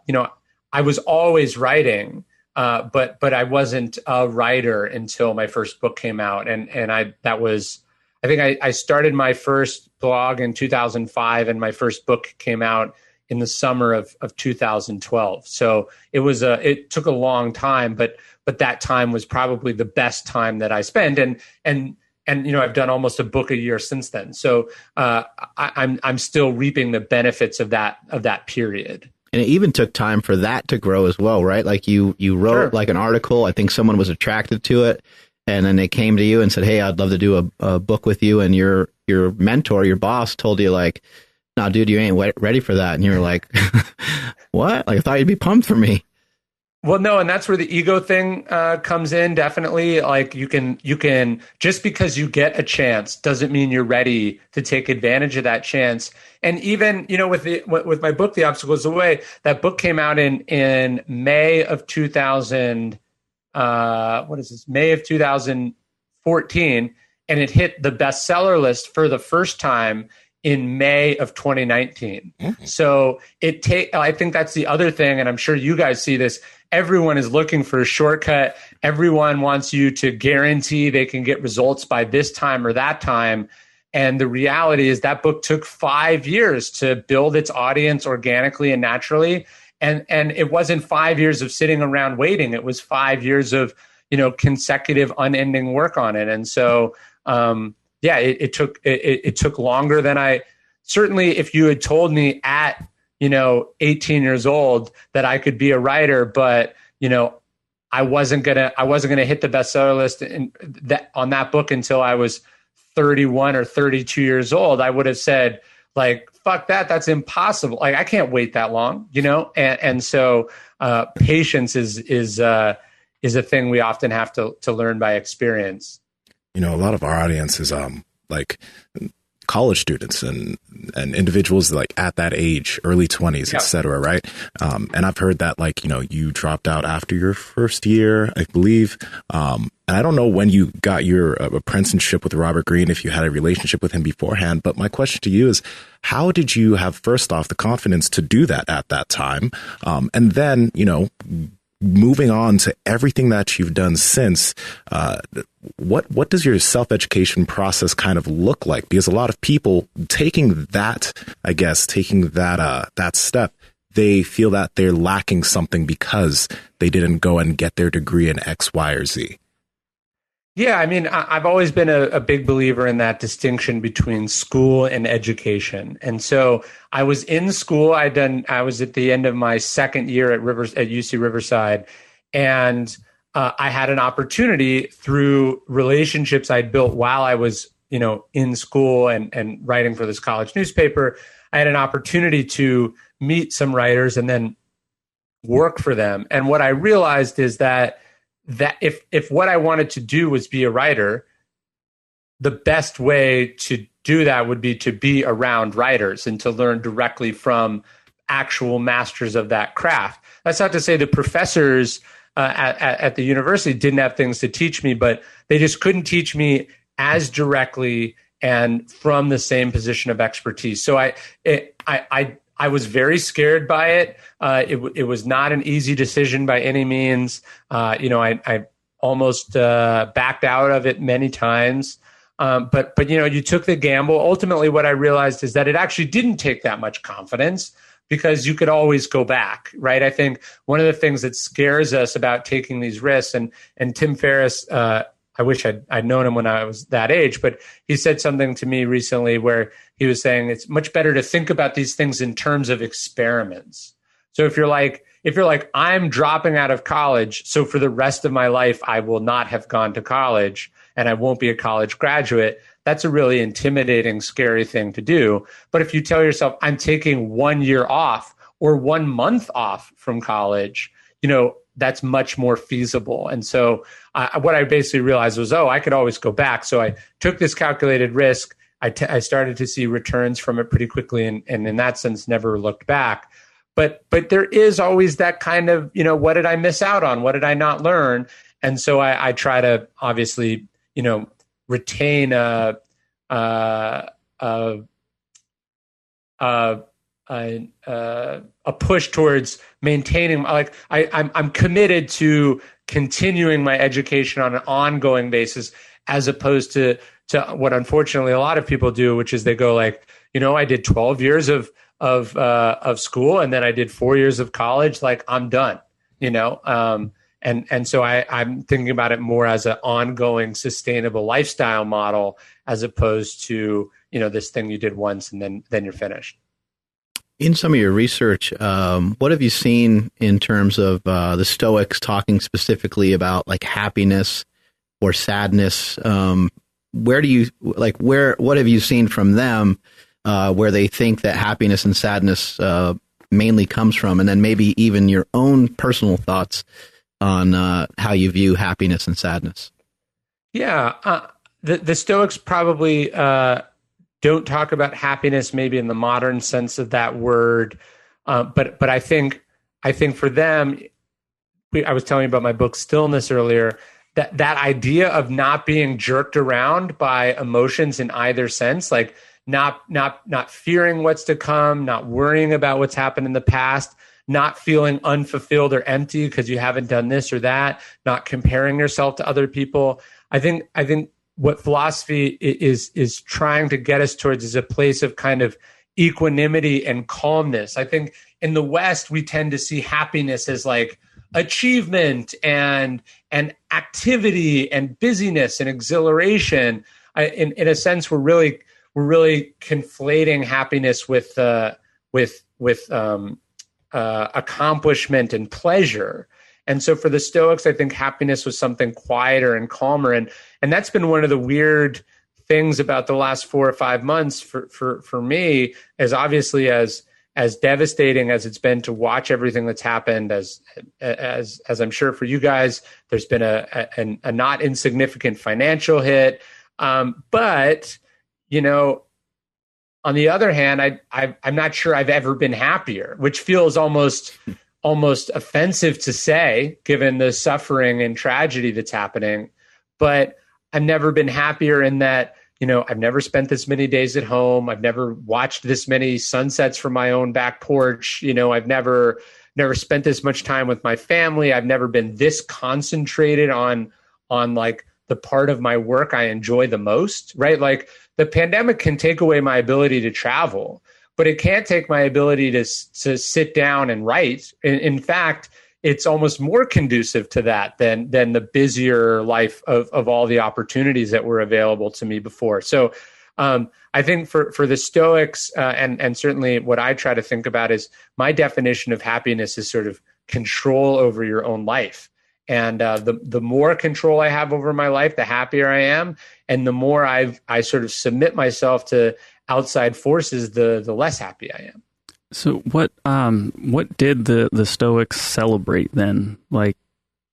was always writing. But I wasn't a writer until my first book came out. I started my first blog in 2005 and my first book came out in the summer of 2012. So it took a long time, but that time was probably the best time that I spent. And I've done almost a book a year since then. So I'm still reaping the benefits of that period. And it even took time for that to grow as well, right? Like you wrote Sure. like an article. I think someone was attracted to it, and then they came to you and said, "Hey, I'd love to do a book with you." And your mentor, your boss, told you like, "No, dude, you ain't ready for that." And you were like, "What? Like, I thought you'd be pumped for me." Well, no, and that's where the ego thing comes in. Definitely, like you can just because you get a chance doesn't mean you're ready to take advantage of that chance. And even with my book, The Obstacle Is the Way, that book came out in May of 2000. May of 2014, and it hit the bestseller list for the first time in May of 2019. Mm-hmm. So I think that's the other thing, and I'm sure you guys see this. Everyone is looking for a shortcut. Everyone wants you to guarantee they can get results by this time or that time. And the reality is that book took 5 years to build its audience organically and naturally. And it wasn't 5 years of sitting around waiting. It was 5 years of, consecutive unending work on it. And so, it took longer than I certainly, if you had told me at, 18 years old that I could be a writer, but, I wasn't gonna hit the bestseller list on that book until I was 31 or 32 years old, I would have said, like, fuck that. That's impossible. Like, I can't wait that long, And so patience is a thing we often have to learn by experience. A lot of our audience is college students and individuals like at that age, early 20s, et cetera, right? And I've heard that, like, you know, you dropped out after your first year, I believe. And I don't know when you got your apprenticeship with Robert Greene, if you had a relationship with him beforehand. But my question to you is, how did you have, first off, the confidence to do that at that time? And then, you know, moving on to everything that you've done since, what does your self-education process kind of look like? Because a lot of people taking that step, they feel that they're lacking something because they didn't go and get their degree in X, Y, or Z. Yeah, I mean, I've always been a big believer in that distinction between school and education. And so I was in school. I was at the end of my second year at UC Riverside, and I had an opportunity through relationships I'd built while I was, you know, in school and writing for this college newspaper. I had an opportunity to meet some writers and then work for them. And what I realized is that if what I wanted to do was be a writer, the best way to do that would be to be around writers and to learn directly from actual masters of that craft. That's not to say the professors at the university didn't have things to teach me, but they just couldn't teach me as directly and from the same position of expertise. So I was very scared by it. It was not an easy decision by any means. You know, I almost backed out of it many times. But you know, you took the gamble. Ultimately, what I realized is that it actually didn't take that much confidence, because you could always go back, right? I think one of the things that scares us about taking these risks, and Tim Ferriss, I wish I'd known him when I was that age, but he said something to me recently where he was saying it's much better to think about these things in terms of experiments. So if you're like, I'm dropping out of college, so for the rest of my life, I will not have gone to college and I won't be a college graduate, that's a really intimidating, scary thing to do. But if you tell yourself, I'm taking 1 year off or 1 month off from college, you know, that's much more feasible. And so what I basically realized was, I could always go back. So I took this calculated risk. I started to see returns from it pretty quickly, and in that sense, never looked back. But there is always that kind of, you know, what did I miss out on? What did I not learn? And so I try to obviously, you know, retain a push towards maintaining, like I'm committed to continuing my education on an ongoing basis, as opposed to what unfortunately a lot of people do, which is they go like, you know, I did 12 years of school and then I did 4 years of college, like I'm done, you know. And so I'm thinking about it more as an ongoing sustainable lifestyle model, as opposed to, you know, this thing you did once and then you're finished. In some of your research, what have you seen in terms of the Stoics talking specifically about like happiness or sadness? What have you seen from them where they think that happiness and sadness mainly comes from? And then maybe even your own personal thoughts on how you view happiness and sadness. Yeah, the Stoics probably don't talk about happiness maybe in the modern sense of that word, but I think for them, I was telling you about my book Stillness earlier. That idea of not being jerked around by emotions in either sense, like not fearing what's to come, not worrying about what's happened in the past, not feeling unfulfilled or empty because you haven't done this or that, not comparing yourself to other people. I think what philosophy is trying to get us towards is a place of kind of equanimity and calmness. I think in the West, we tend to see happiness as like achievement and activity and busyness and exhilaration. In a sense, we're really conflating happiness with accomplishment and pleasure. And so for the Stoics, I think happiness was something quieter and calmer. And that's been one of the weird things about the last 4 or 5 months for me, as obviously as devastating as it's been to watch everything that's happened, as I'm sure for you guys, there's been a not insignificant financial hit. But, you know, On the other hand, I'm not sure I've ever been happier, which feels almost offensive to say, given the suffering and tragedy that's happening. But I've never been happier in that, I've never spent this many days at home. I've never watched this many sunsets from my own back porch. I've never spent this much time with my family. I've never been this concentrated on like the part of my work I enjoy the most, right? Like the pandemic can take away my ability to travel, but it can't take my ability to sit down and write. In fact, it's almost more conducive to that than the busier life of all the opportunities that were available to me before. So I think for the Stoics, and certainly what I try to think about is my definition of happiness is sort of control over your own life. And the more control I have over my life, the happier I am. And the more I sort of submit myself to outside forces, the less happy I am. So what did the Stoics celebrate then? Like,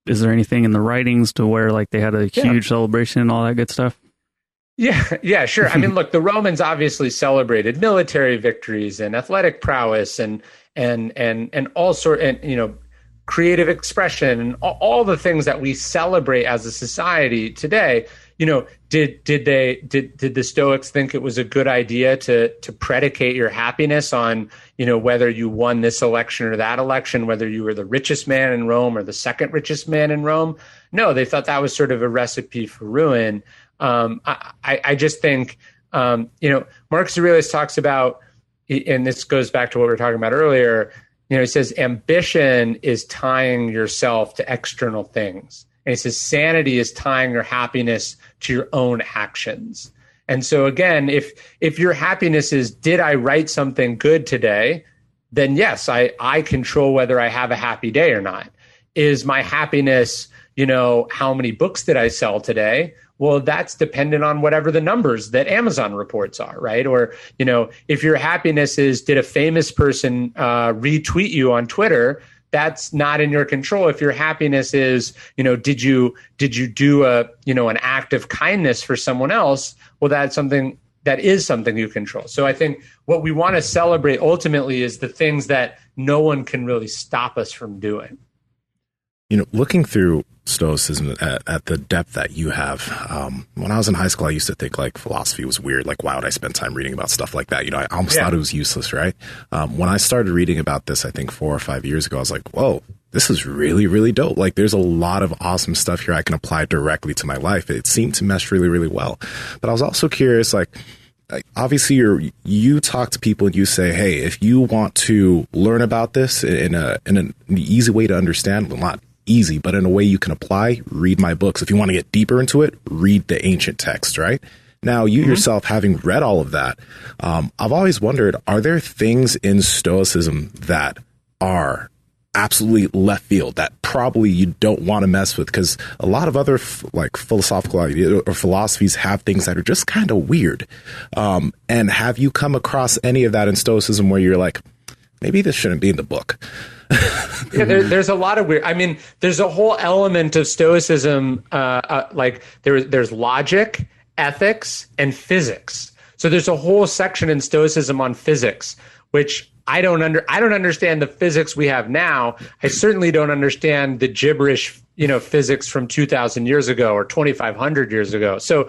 is there anything in the writings to where like they had a huge celebration and all that good stuff? Yeah, sure. I mean, look, the Romans obviously celebrated military victories and athletic prowess and all sort, and creative expression and all the things that we celebrate as a society today. Did the Stoics think it was a good idea to predicate your happiness on, whether you won this election or that election, whether you were the richest man in Rome or the second richest man in Rome? No, they thought that was sort of a recipe for ruin. I just think, Marcus Aurelius talks about, and this goes back to what we were talking about earlier, he says, ambition is tying yourself to external things. And he says, sanity is tying your happiness to your own actions. And so again, if your happiness is, did I write something good today? Then yes, I control whether I have a happy day or not. Is my happiness, how many books did I sell today? Well, that's dependent on whatever the numbers that Amazon reports are, right? Or, if your happiness is, did a famous person retweet you on Twitter? That's not in your control. If your happiness is, did you do an act of kindness for someone else? Well, that is something you control. So I think what we want to celebrate ultimately is the things that no one can really stop us from doing. Looking through Stoicism at the depth that you have, when I was in high school, I used to think like philosophy was weird. Like, why would I spend time reading about stuff like that? I almost thought it was useless, right? When I started reading about this, I think 4 or 5 years ago, I was like, whoa, this is really, really dope. Like, there's a lot of awesome stuff here I can apply directly to my life. It seemed to mesh really, really well. But I was also curious, like obviously you talk to people and you say, hey, if you want to learn about this in an easy way to understand, well, not easy, but in a way you can apply, read my books. If you want to get deeper into it, read the ancient text, right? Now, you yourself, having read all of that, I've always wondered, are there things in Stoicism that are absolutely left field that probably you don't want to mess with? Because a lot of other philosophical ideas or philosophies have things that are just kind of weird. And have you come across any of that in Stoicism where you're like, maybe this shouldn't be in the book? There's a lot of weird. I mean, there's a whole element of Stoicism, there's logic, ethics, and physics. So there's a whole section in Stoicism on physics, which I don't understand the physics we have now. I certainly don't understand the gibberish, physics from 2,000 years ago or 2,500 years ago. So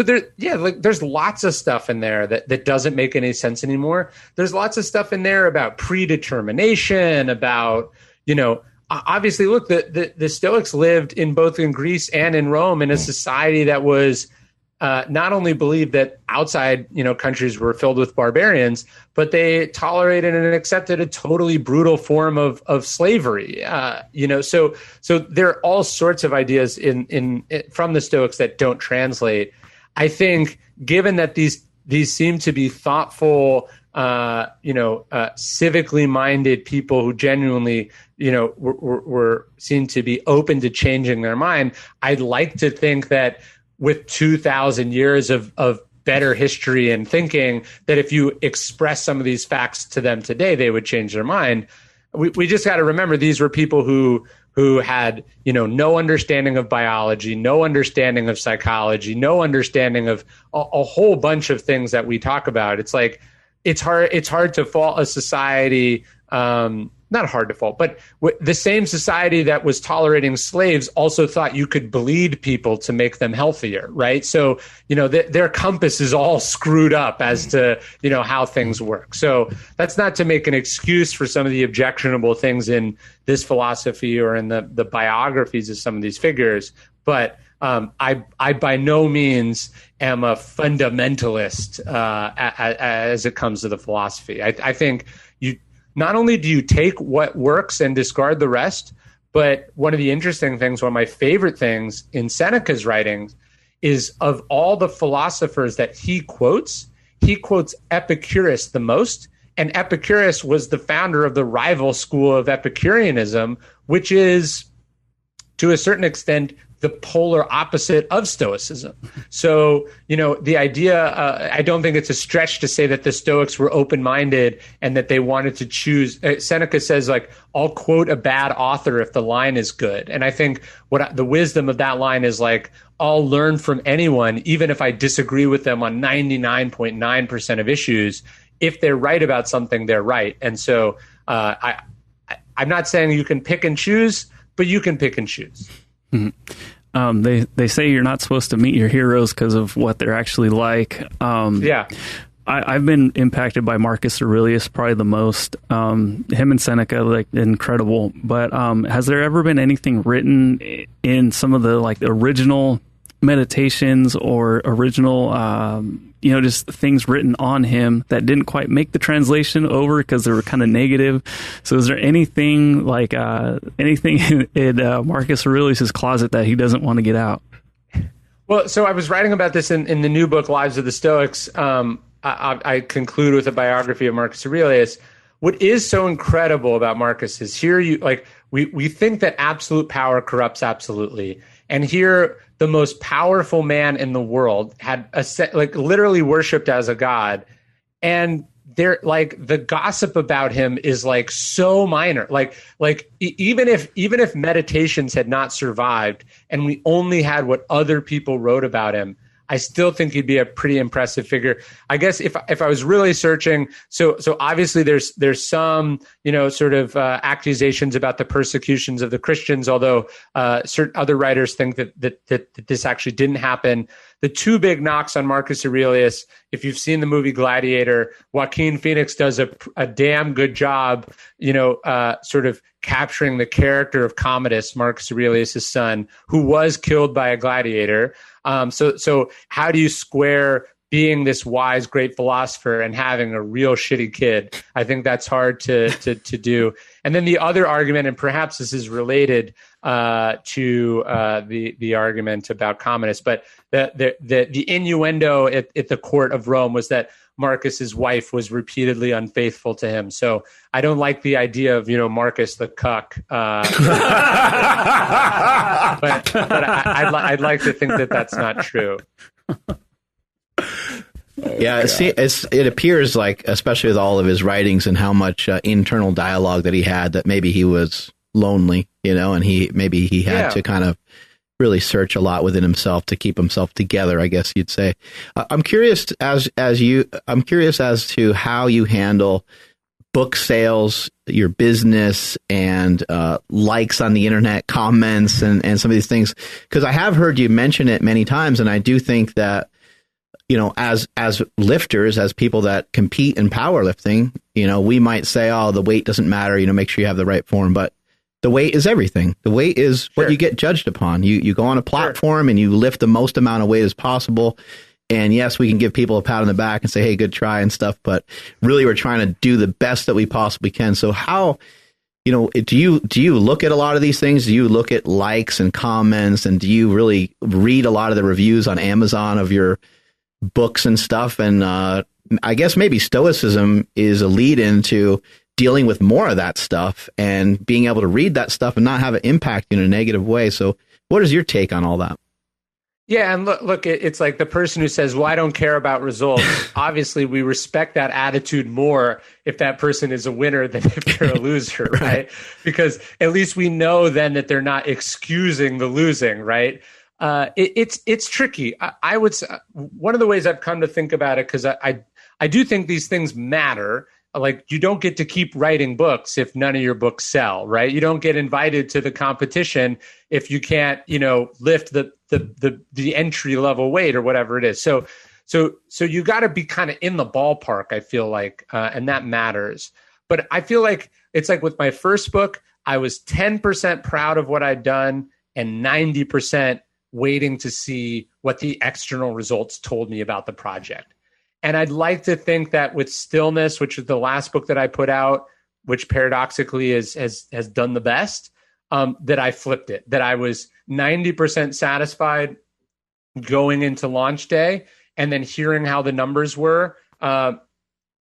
there's lots of stuff in there that doesn't make any sense anymore. There's lots of stuff in there about predetermination, about, obviously, look, the Stoics lived both in Greece and in Rome in a society that was not only believed that outside, countries were filled with barbarians, but they tolerated and accepted a totally brutal form of slavery. So there are all sorts of ideas from the Stoics that don't translate. I think, given that these seem to be thoughtful, civically minded people who genuinely, were seen to be open to changing their mind, I'd like to think that with 2,000 years of better history and thinking, that if you express some of these facts to them today, they would change their mind. We just got to remember these were people who had, no understanding of biology, no understanding of psychology, no understanding of a whole bunch of things that we talk about. It's like, it's hard to fault a society. Not hard to fault, but the same society that was tolerating slaves also thought you could bleed people to make them healthier, right? So, their compass is all screwed up as to, how things work. So that's not to make an excuse for some of the objectionable things in this philosophy or in the biographies of some of these figures. But I by no means am a fundamentalist as it comes to the philosophy. I think not only do you take what works and discard the rest, but one of the interesting things, one of my favorite things in Seneca's writings is of all the philosophers that he quotes Epicurus the most. And Epicurus was the founder of the rival school of Epicureanism, which is, to a certain extent, the polar opposite of Stoicism. So, the idea, I don't think it's a stretch to say that the Stoics were open-minded and that they wanted to choose. Seneca says, I'll quote a bad author if the line is good. And I think the wisdom of that line is I'll learn from anyone, even if I disagree with them on 99.9% of issues. If they're right about something, they're right. And so I'm not saying you can pick and choose, but you can pick and choose. Mm-hmm. They say you're not supposed to meet your heroes because of what they're actually like. I've been impacted by Marcus Aurelius probably the most. Him and Seneca, incredible. But has there ever been anything written in some of the original meditations or original just things written on him that didn't quite make the translation over because they were kind of negative? So is there anything in Marcus Aurelius's closet that he doesn't want to get out? Well, so I was writing about this in the new book, Lives of the Stoics. I conclude with a biography of Marcus Aurelius. What is so incredible about Marcus is here we think that absolute power corrupts absolutely. And here, the most powerful man in the world had literally worshipped as a god, and the gossip about him is so minor. Even if meditations had not survived and we only had what other people wrote about him, I still think he'd be a pretty impressive figure. I guess if I was really searching, so obviously there's some accusations about the persecutions of the Christians, although certain other writers think that this actually didn't happen. The two big knocks on Marcus Aurelius, if you've seen the movie Gladiator, Joaquin Phoenix does a damn good job, capturing the character of Commodus, Marcus Aurelius' son, who was killed by a gladiator. So how do you square being this wise, great philosopher and having a real shitty kid? I think that's hard to do. And then the other argument, and perhaps this is related to the argument about Commodus, but the innuendo at the court of Rome was that Marcus's wife was repeatedly unfaithful to him. So I don't like the idea of, Marcus the cuck. But I'd like to think that that's not true. Yeah, it appears especially with all of his writings and how much internal dialogue that he had, that maybe he was lonely, and he had to kind of really search a lot within himself to keep himself together, I guess you'd say. I'm curious as to how you handle book sales, your business, and likes on the internet, comments, and some of these things, because I have heard you mention it many times, and I do think that, as lifters, as people that compete in powerlifting, we might say, oh, the weight doesn't matter, make sure you have the right form, but the weight is everything. The weight is what you get judged upon. You go on a platform and you lift the most amount of weight as possible. And yes, we can give people a pat on the back and say, hey, good try and stuff. But really, we're trying to do the best that we possibly can. So how, do you look at a lot of these things? Do you look at likes and comments? And do you really read a lot of the reviews on Amazon of your books and stuff? And I guess maybe Stoicism is a lead into dealing with more of that stuff and being able to read that stuff and not have it impact you in a negative way. So what is your take on all that? Yeah, and look, it's like the person who says, well, I don't care about results. Obviously, we respect that attitude more if that person is a winner than if they're a loser, right? Because at least we know then that they're not excusing the losing, right? It's tricky. I would say one of the ways I've come to think about it, because I do think these things matter. Like, you don't get to keep writing books if none of your books sell, right? You don't get invited to the competition if you can't, lift the entry level weight or whatever it is. So you got to be kind of in the ballpark, I feel like, and that matters. But I feel like it's like with my first book, I was 10% proud of what I'd done and 90% waiting to see what the external results told me about the project. And I'd like to think that with Stillness, which is the last book that I put out, which paradoxically has done the best, that I flipped it, that I was 90% satisfied going into launch day, and then hearing how the numbers were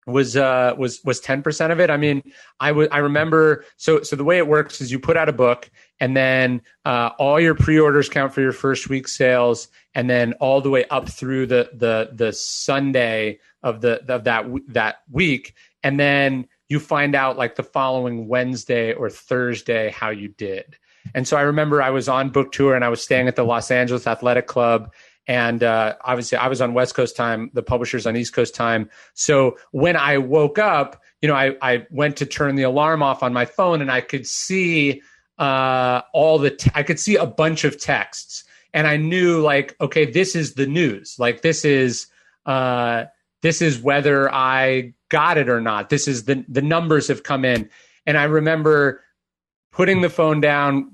was 10% of it. I mean, I remember, so the way it works is you put out a book, and then all your pre-orders count for your first week's sales, and then all the way up through the Sunday of that week, and then you find out like the following Wednesday or Thursday how you did. And so I remember I was on book tour and I was staying at the Los Angeles Athletic Club. And obviously I was on West Coast time, the publisher's on East Coast time. So when I woke up, I went to turn the alarm off on my phone, and I could see I could see a bunch of texts, and I knew like, okay, this is the news. Like this is whether I got it or not. This is the numbers have come in. And I remember putting the phone down,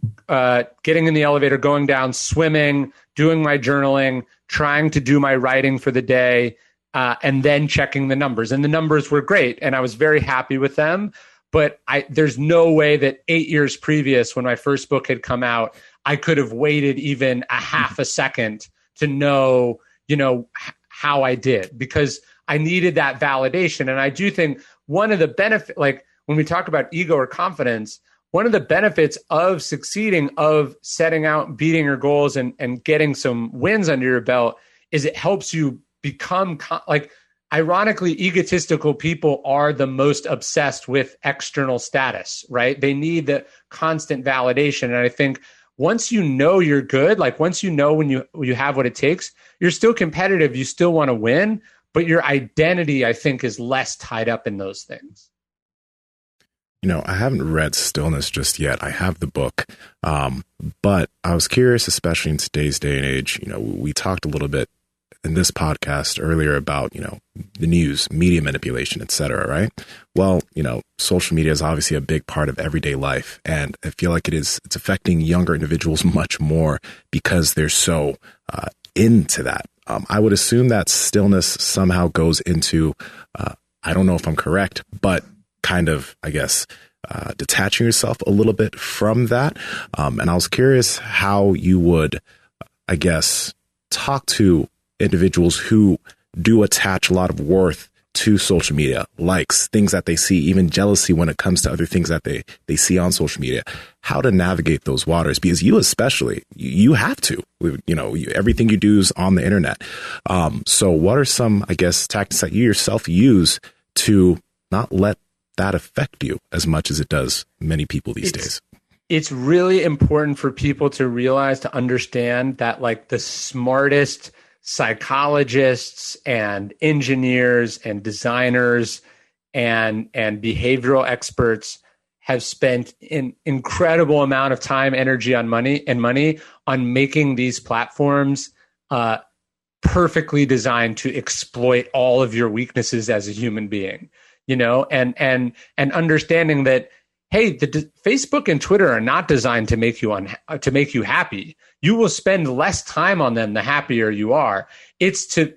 getting in the elevator, going down, swimming, doing my journaling, trying to do my writing for the day, and then checking the numbers. And the numbers were great, and I was very happy with them. But there's no way that 8 years previous, when my first book had come out, I could have waited even a half a second to know, how I did, because I needed that validation. And I do think one of the benefits, like when we talk about ego or confidence, one of the benefits of succeeding, of setting out, beating your goals and getting some wins under your belt, is it helps you become ironically, egotistical people are the most obsessed with external status, right? They need the constant validation. And I think once you know you're good, like once you know when you have what it takes, you're still competitive, you still want to win, but your identity, I think, is less tied up in those things. I haven't read Stillness just yet. I have the book, but I was curious, especially in today's day and age. We talked a little bit in this podcast earlier about, the news, media manipulation, et cetera, right? Well, social media is obviously a big part of everyday life. And I feel like it's affecting younger individuals much more because they're so into that. I would assume that Stillness somehow goes into, I don't know if I'm correct, but kind of, I guess, detaching yourself a little bit from that. And I was curious how you would, I guess, talk to individuals who do attach a lot of worth to social media, likes, things that they see, even jealousy when it comes to other things that they see on social media, how to navigate those waters, because you especially, you have to, everything you do is on the internet. So what are some, I guess, tactics that you yourself use to not let that affect you as much as it does many people these days? It's really important for people to realize, to understand that like the smartest psychologists and engineers and designers and behavioral experts have spent an incredible amount of time, energy, and money on making these platforms perfectly designed to exploit all of your weaknesses as a human being, and understanding that, hey, Facebook and Twitter are not designed to make you happy. You will spend less time on them the happier you are. It's to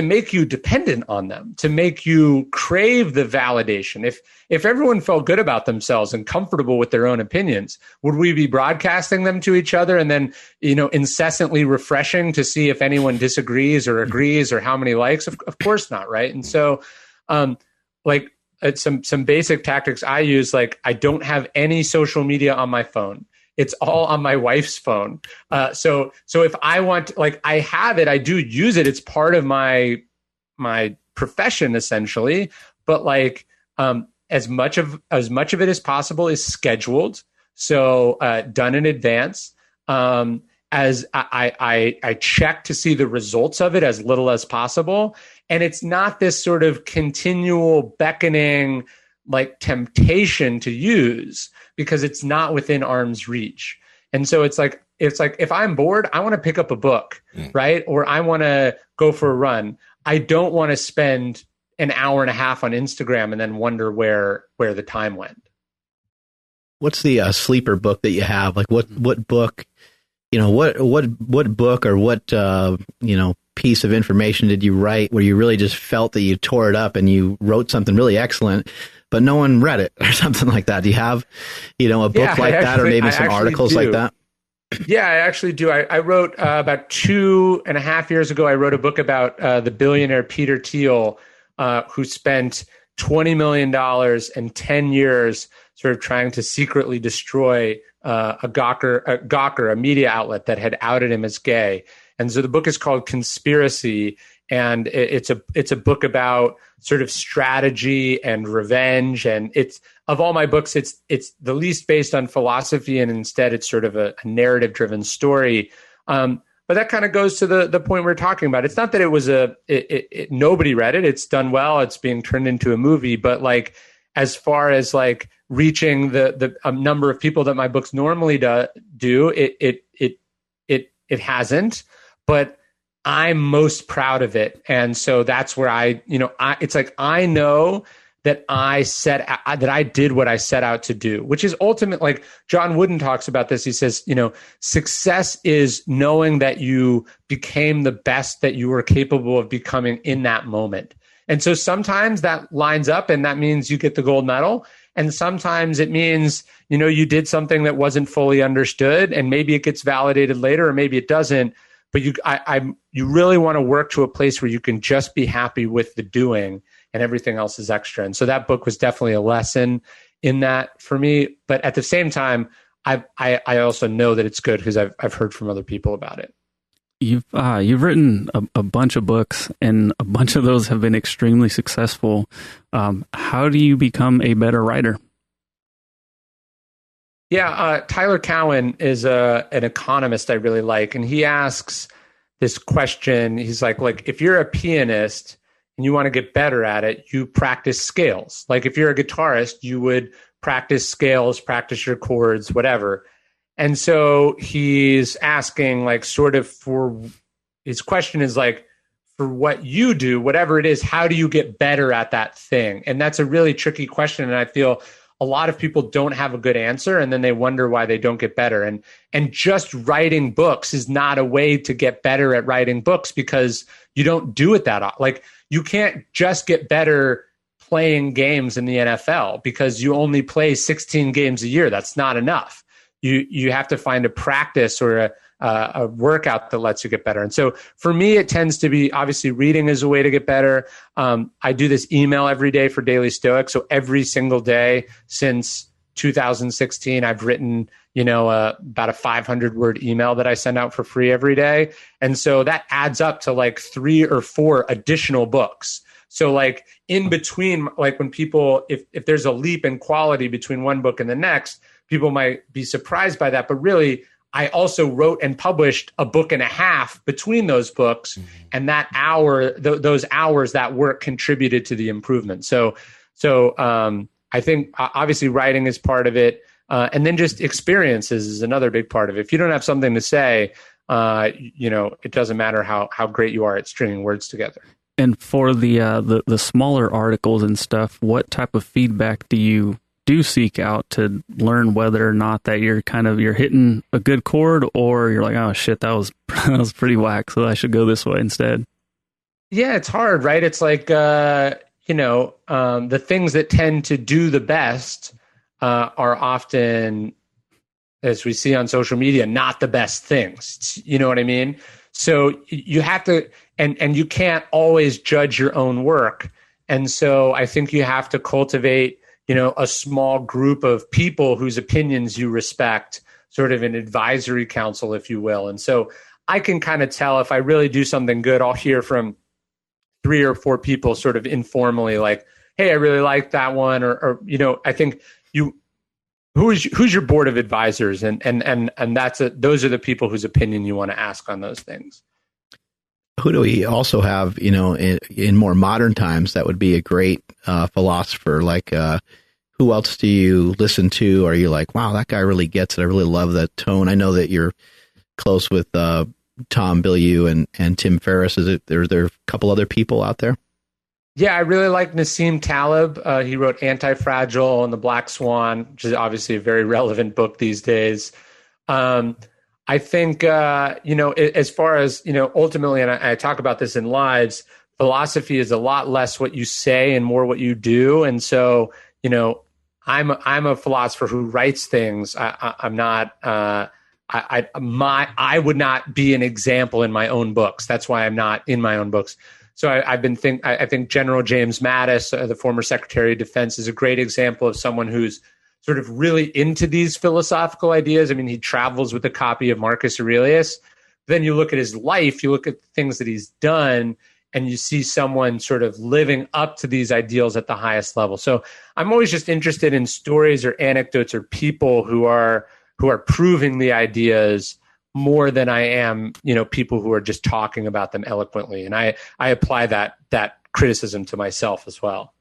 make you dependent on them, to make you crave the validation. If everyone felt good about themselves and comfortable with their own opinions, would we be broadcasting them to each other and then, incessantly refreshing to see if anyone disagrees or agrees or how many likes? Of course not, right? And so, some basic tactics I use, like I don't have any social media on my phone. It's all on my wife's phone. So if I want, I have it, I do use it. It's part of my profession essentially. But as much of it as possible is scheduled. So done in advance. And as I check to see the results of it as little as possible. And it's not this sort of continual beckoning like temptation to use, because it's not within arm's reach. And so it's like if I'm bored, I want to pick up a book, right? Or I want to go for a run. I don't want to spend an hour and a half on Instagram and then wonder where the time went. What's the sleeper book that you have? Like what book, what book or what, piece of information did you write where you really just felt that you tore it up and you wrote something really excellent, but no one read it or something like that? Do you have, a book like that, or maybe some articles like that? Yeah, I actually do. I wrote about 2.5 years ago, I wrote a book about the billionaire Peter Thiel, who spent $20 million and 10 years sort of trying to secretly destroy a Gawker, a media outlet that had outed him as gay. And so the book is called Conspiracy, and it's a book about sort of strategy and revenge. And it's, of all my books, it's the least based on philosophy, and instead it's sort of a narrative driven story. But that kind of goes to the point we're talking about. It's not that it was nobody read it. It's done well. It's being turned into a movie. But like, as far as like reaching the number of people that my books normally do, it hasn't. But I'm most proud of it. And so that's where it's like, I know that I did what I set out to do, which is ultimate. Like John Wooden talks about this. He says, success is knowing that you became the best that you were capable of becoming in that moment. And so sometimes that lines up and that means you get the gold medal. And sometimes it means, you did something that wasn't fully understood, and maybe it gets validated later or maybe it doesn't. But you really want to work to a place where you can just be happy with the doing, and everything else is extra. And so that book was definitely a lesson in that for me. But at the same time, I also know that it's good because I've heard from other people about it. You've written a bunch of books, and a bunch of those have been extremely successful. How do you become a better writer? Yeah, Tyler Cowen is an economist I really like, and he asks this question. He's like, if you're a pianist and you want to get better at it, you practice scales. Like if you're a guitarist, you would practice scales, practice your chords, whatever. And so he's asking, his question is like, for what you do, whatever it is, how do you get better at that thing? And that's a really tricky question, and I feel a lot of people don't have a good answer, and then they wonder why they don't get better. And just writing books is not a way to get better at writing books, because you don't do it that often. Like you can't just get better playing games in the NFL because you only play 16 games a year. That's not enough. You have to find a practice or a workout that lets you get better. And so for me, it tends to be, obviously reading is a way to get better. I do this email every day for Daily Stoic. So every single day since 2016, I've written, about a 500-word email that I send out for free every day. And so that adds up to like 3 or 4 additional books. So like in between, like when people, if there's a leap in quality between one book and the next, people might be surprised by that. But really, I also wrote and published a book and a half between those books. Mm-hmm. And that those hours, that work contributed to the improvement. So I think obviously writing is part of it. And then just experiences is another big part of it. If you don't have something to say, it doesn't matter how great you are at stringing words together. And for the smaller articles and stuff, what type of feedback do you seek out to learn whether or not that you're hitting a good chord, or you're like, oh shit, that was pretty whack, so I should go this way instead? Yeah, it's hard, right? It's like, the things that tend to do the best are often, as we see on social media, not the best things. You know what I mean? So you have to, and you can't always judge your own work. And so I think you have to cultivate, a small group of people whose opinions you respect, sort of an advisory council, if you will. And so I can kind of tell if I really do something good, I'll hear from 3 or 4 people sort of informally, like, hey, I really like that one. Or I think who's your board of advisors, and those are the people whose opinion you want to ask on those things. Who do we also have, in more modern times that would be a great philosopher? Like, who else do you listen to? Are you like, wow, that guy really gets it. I really love that tone. I know that you're close with Tom Bilyeu and Tim Ferriss. Is there a couple other people out there? Yeah, I really like Nassim Taleb. He wrote Anti-Fragile and The Black Swan, which is obviously a very relevant book these days. I think, as far as, ultimately, and I talk about this in Lives, philosophy is a lot less what you say and more what you do. And so, I'm a philosopher who writes things. I'm not, I would not be an example in my own books. That's why I'm not in my own books. So I think General James Mattis, the former Secretary of Defense, is a great example of someone who's sort of really into these philosophical ideas. I mean, he travels with a copy of Marcus Aurelius. Then you look at his life, you look at the things that he's done, and you see someone sort of living up to these ideals at the highest level. So I'm always just interested in stories or anecdotes or people who are proving the ideas more than I am, people who are just talking about them eloquently. And I apply that criticism to myself as well.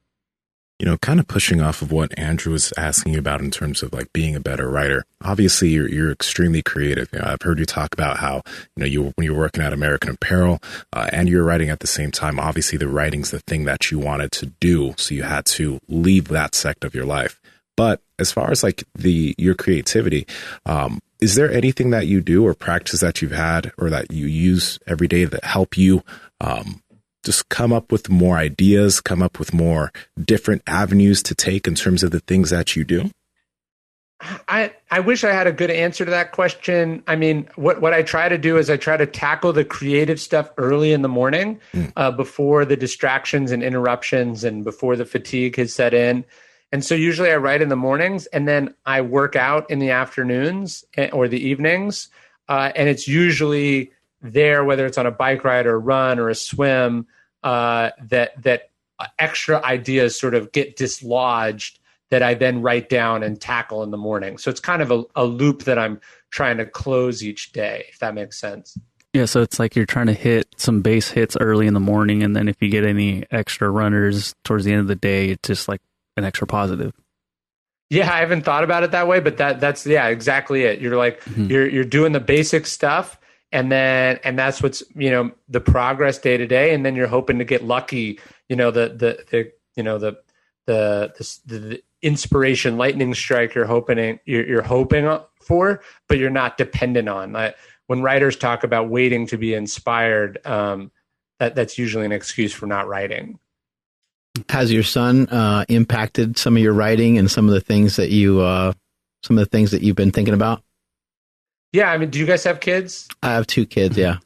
Kind of pushing off of what Andrew was asking about in terms of like being a better writer. Obviously, you're extremely creative. I've heard you talk about how, when you're working at American Apparel and you're writing at the same time, obviously the writing's the thing that you wanted to do. So you had to leave that sect of your life. But as far as like your creativity, is there anything that you do or practice that you've had or that you use every day that help you just come up with more ideas, come up with more different avenues to take in terms of the things that you do? I wish I had a good answer to that question. I mean, what I try to do is I try to tackle the creative stuff early in the morning before the distractions and interruptions and before the fatigue has set in. And so usually I write in the mornings and then I work out in the afternoons or the evenings. And it's usually there, whether it's on a bike ride or a run or a swim, that extra ideas sort of get dislodged that I then write down and tackle in the morning. So it's kind of a loop that I'm trying to close each day, if that makes sense. Yeah, so it's like you're trying to hit some base hits early in the morning, and then if you get any extra runners towards the end of the day, it's just like an extra positive. Yeah, I haven't thought about it that way, but that's exactly it. You're like you're doing the basic stuff, and that's what's the progress day to day, and then you're hoping to get lucky. The inspiration lightning strike you're hoping for, but you're not dependent on. When writers talk about waiting to be inspired, that's usually an excuse for not writing. Has your son impacted some of your writing and some of the things that you've been thinking about? Yeah, I mean, do you guys have kids? I have 2 kids. Yeah,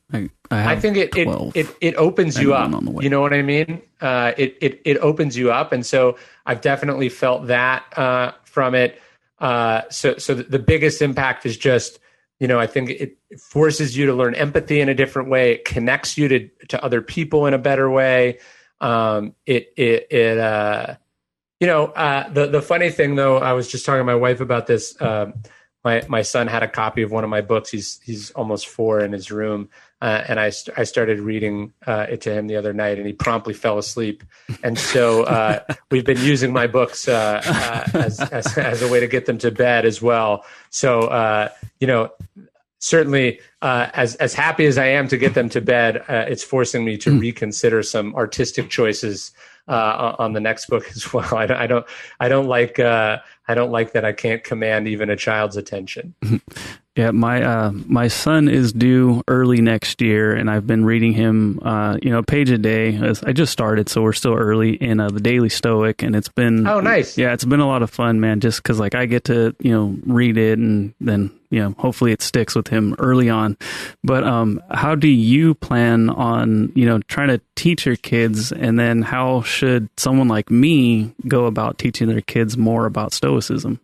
I think it opens you up. You know what I mean? It opens you up, and so I've definitely felt that from it. So the biggest impact is just, I think it forces you to learn empathy in a different way. It connects you to other people in a better way. The funny thing though, I was just talking to my wife about this. My son had a copy of one of my books. He's almost 4 in his room. And I started reading it to him the other night, and he promptly fell asleep. And so we've been using my books as a way to get them to bed as well. So certainly, as happy as I am to get them to bed, it's forcing me to reconsider some artistic choices on the next book as well. I don't like that I can't command even a child's attention. Yeah, my son is due early next year, and I've been reading him, a page a day. I just started, so we're still early in the Daily Stoic, and it's been nice. Yeah, it's been a lot of fun, man. Just because I get to read it, and then hopefully it sticks with him early on. But how do you plan on trying to teach your kids, and then how should someone like me go about teaching their kids more about Stoicism?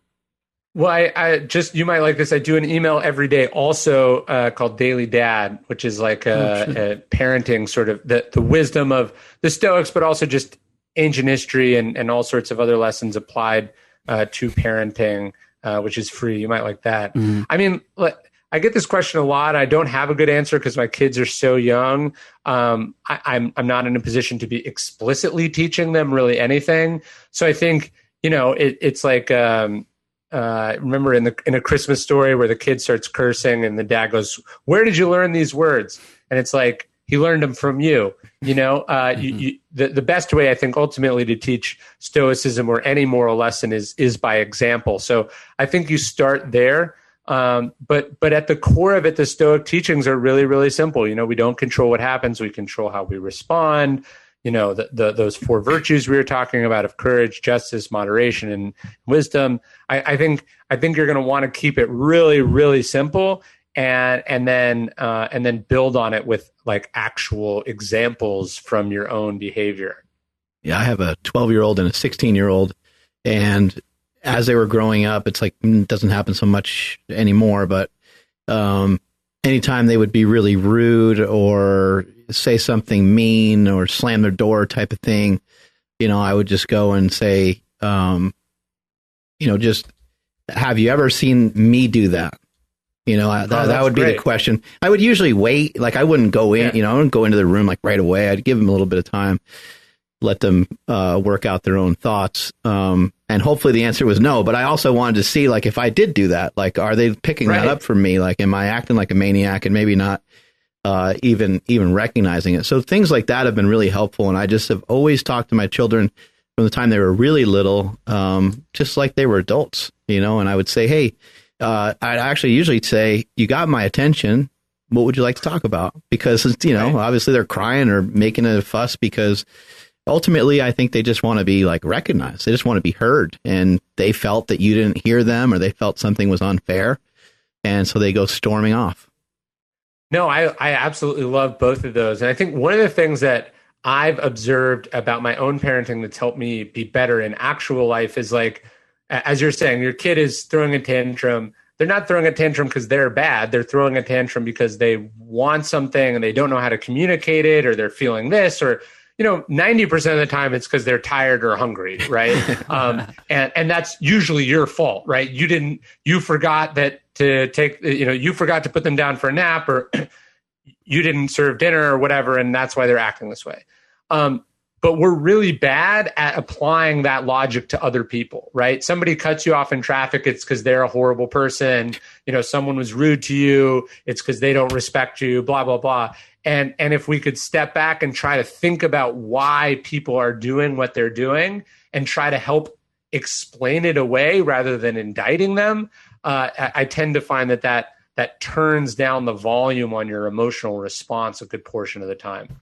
Well, I just, you might like this. I do an email every day also called Daily Dad, which is like a parenting sort of the wisdom of the Stoics, but also just ancient history and all sorts of other lessons applied to parenting which is free. You might like that. Mm-hmm. I mean, I get this question a lot. I don't have a good answer because my kids are so young. I'm not in a position to be explicitly teaching them really anything. So I think, it's like, remember in A Christmas Story where the kid starts cursing and the dad goes, "Where did you learn these words?" And it's like, he learned them from you. The best way, I think, ultimately to teach Stoicism or any moral lesson is by example. So I think you start there. But at the core of it, the Stoic teachings are really, really simple. We don't control what happens. We control how we respond. Those four virtues we were talking about of courage, justice, moderation, and wisdom. I think you're going to want to keep it really, really simple, and then build on it with like actual examples from your own behavior. Yeah, I have a 12-year-old and a 16-year-old, and as they were growing up, it's like it doesn't happen so much anymore, but anytime they would be really rude or say something mean or slam their door type of thing, I would just go and say, just, have you ever seen me do that? That would be great. The question. I would usually wait. Like, I wouldn't go in, I wouldn't go into the room like right away. I'd give them a little bit of time, let them work out their own thoughts. And hopefully the answer was no. But I also wanted to see, like, if I did do that, like, are they picking that up from me? Like, am I acting like a maniac and maybe not even recognizing it? So things like that have been really helpful. And I just have always talked to my children from the time they were really little, just like they were adults, and I would say, hey, I'd actually usually say, you got my attention. What would you like to talk about? Because, obviously they're crying or making a fuss because ultimately I think they just want to be like recognized. They just want to be heard. And they felt that you didn't hear them or they felt something was unfair. And so they go storming off. No, I absolutely love both of those. And I think one of the things that I've observed about my own parenting that's helped me be better in actual life is like, as you're saying, your kid is throwing a tantrum. They're not throwing a tantrum because they're bad. They're throwing a tantrum because they want something and they don't know how to communicate it, or they're feeling this, or 90% of the time it's because they're tired or hungry, right? And that's usually your fault, right? You forgot you forgot to put them down for a nap, or you didn't serve dinner or whatever, and that's why they're acting this way. But we're really bad at applying that logic to other people, right? Somebody cuts you off in traffic, it's because they're a horrible person. Someone was rude to you, it's because they don't respect you, blah, blah, blah. And if we could step back and try to think about why people are doing what they're doing and try to help explain it away rather than indicting them, I tend to find that turns down the volume on your emotional response a good portion of the time.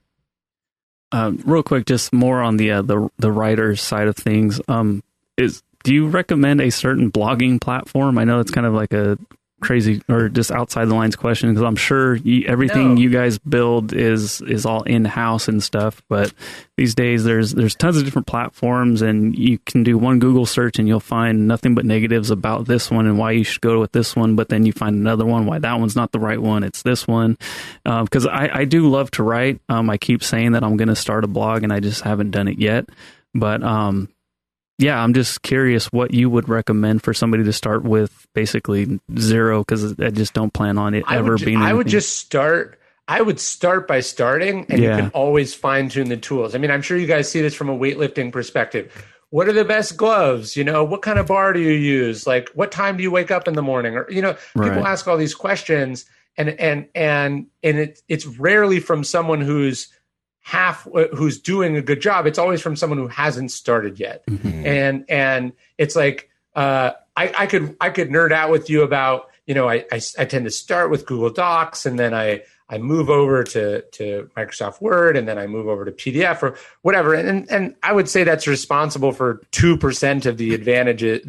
Real quick, just more on the writer's side of things. Do you recommend a certain blogging platform? I know it's kind of like a crazy or just outside the lines question, because I'm sure everything you guys build is all in-house and stuff, but these days there's tons of different platforms, and you can do one Google search and you'll find nothing but negatives about this one and why you should go with this one, but then you find another one why that one's not the right one, it's this one. Because I do love to write. I keep saying that I'm going to start a blog and I just haven't done it yet, but yeah, I'm just curious what you would recommend for somebody to start with basically zero, because I just don't plan on it ever being anything. I would start by starting, and you can always fine tune the tools. I mean, I'm sure you guys see this from a weightlifting perspective. What are the best gloves? What kind of bar do you use? Like, what time do you wake up in the morning? Or, people ask all these questions, and it's rarely from someone who's doing a good job. It's always from someone who hasn't started yet. Mm-hmm. And it's like, I could nerd out with you about, I tend to start with Google Docs, and then I move over to Microsoft Word, and then I move over to PDF or whatever. And I would say that's responsible for 2% of the advantages,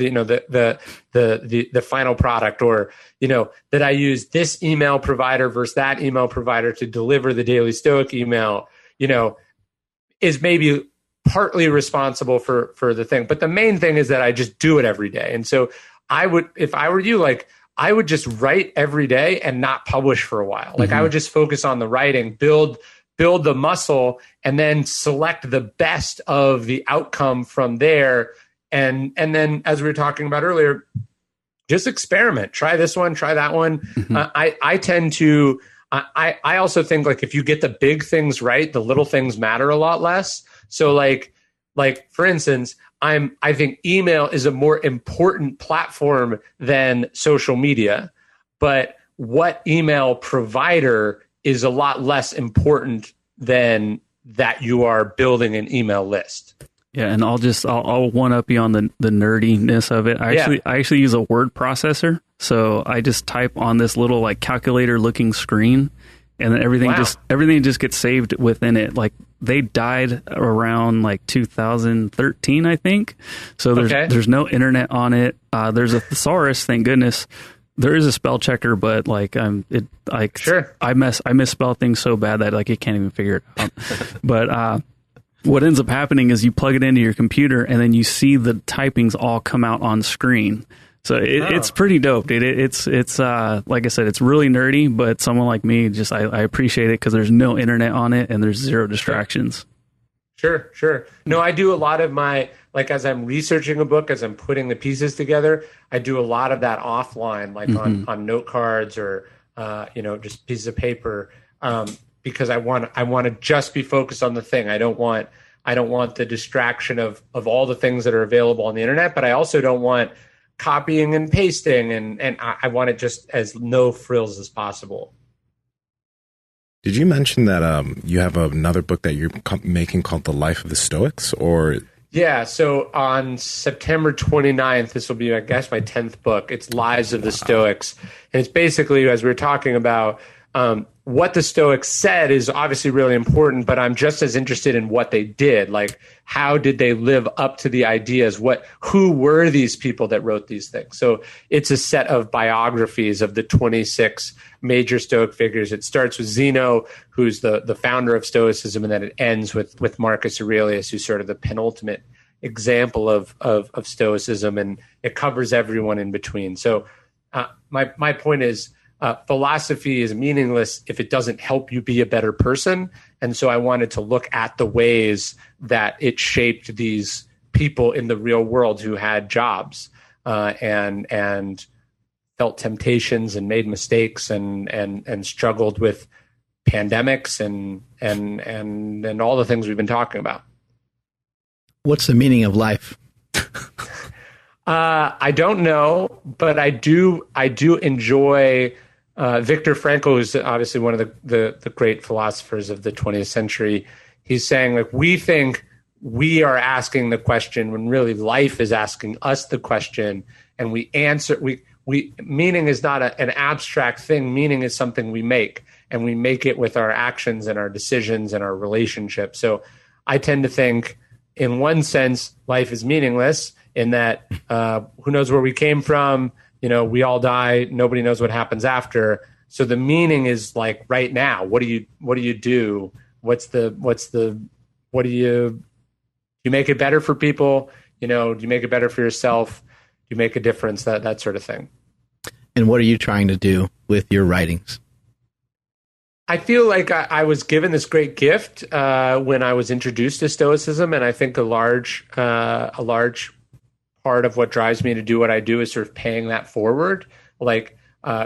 the final product, or, that I use this email provider versus that email provider to deliver the Daily Stoic email, is maybe partly responsible for the thing. But the main thing is that I just do it every day. And so if I were you, I would just write every day and not publish for a while. I would just focus on the writing, build the muscle, and then select the best of the outcome from there. And then, as we were talking about earlier, just experiment. Try this one, try that one. I tend to, I also think like if you get the big things right, the little things matter a lot less. So like for instance, I think email is a more important platform than social media, but what email provider is a lot less important than that you are building an email list. Yeah, and I'll one up you on the nerdiness of it. I actually use a word processor, so I just type on this little like calculator looking screen, and then everything just gets saved within it. Like they died around like 2013, I think. So there's no internet on it. There's a thesaurus, thank goodness. There is a spell checker, but like I misspell things so bad that like it can't even figure it out. But what ends up happening is you plug it into your computer and then you see the typings all come out on screen. So it's pretty dope, dude. It's like I said, it's really nerdy, but someone like me, I appreciate it because there's no internet on it and there's zero distractions. Sure. No, I do a lot of my, like as I'm researching a book, as I'm putting the pieces together, I do a lot of that offline, like on note cards or, just pieces of paper, because I want to just be focused on the thing. I don't want the distraction of all the things that are available on the internet, but I also don't want copying and pasting, and I want it just as no frills as possible. Did you mention that you have another book that you're making called The Life of the Stoics? Or yeah, so on September 29th, this will be, I guess, my 10th book. It's Lives of the Stoics. And it's basically, as we were talking about, what the Stoics said is obviously really important, but I'm just as interested in what they did. Like, how did they live up to the ideas? Who were these people that wrote these things? So it's a set of biographies of the 26 major Stoic figures. It starts with Zeno, who's the founder of Stoicism, and then it ends with Marcus Aurelius, who's sort of the penultimate example of Stoicism, and it covers everyone in between. So my point is, philosophy is meaningless if it doesn't help you be a better person. And so I wanted to look at the ways that it shaped these people in the real world who had jobs and felt temptations and made mistakes and struggled with pandemics and all the things we've been talking about. What's the meaning of life? I don't know, but I do enjoy Viktor Frankl, who's obviously one of the great philosophers of the 20th century. He's saying, like, we think we are asking the question when really life is asking us the question, and we answer. Meaning is not an abstract thing. Meaning is something we make, and we make it with our actions and our decisions and our relationships. So I tend to think, in one sense, life is meaningless in that who knows where we came from? We all die. Nobody knows what happens after. So the meaning is like right now. What do you do? Do you make it better for people? Do you make it better for yourself? Do you make a difference? That sort of thing. And what are you trying to do with your writings? I feel like I was given this great gift when I was introduced to Stoicism, and I think a large part of what drives me to do what I do is sort of paying that forward, like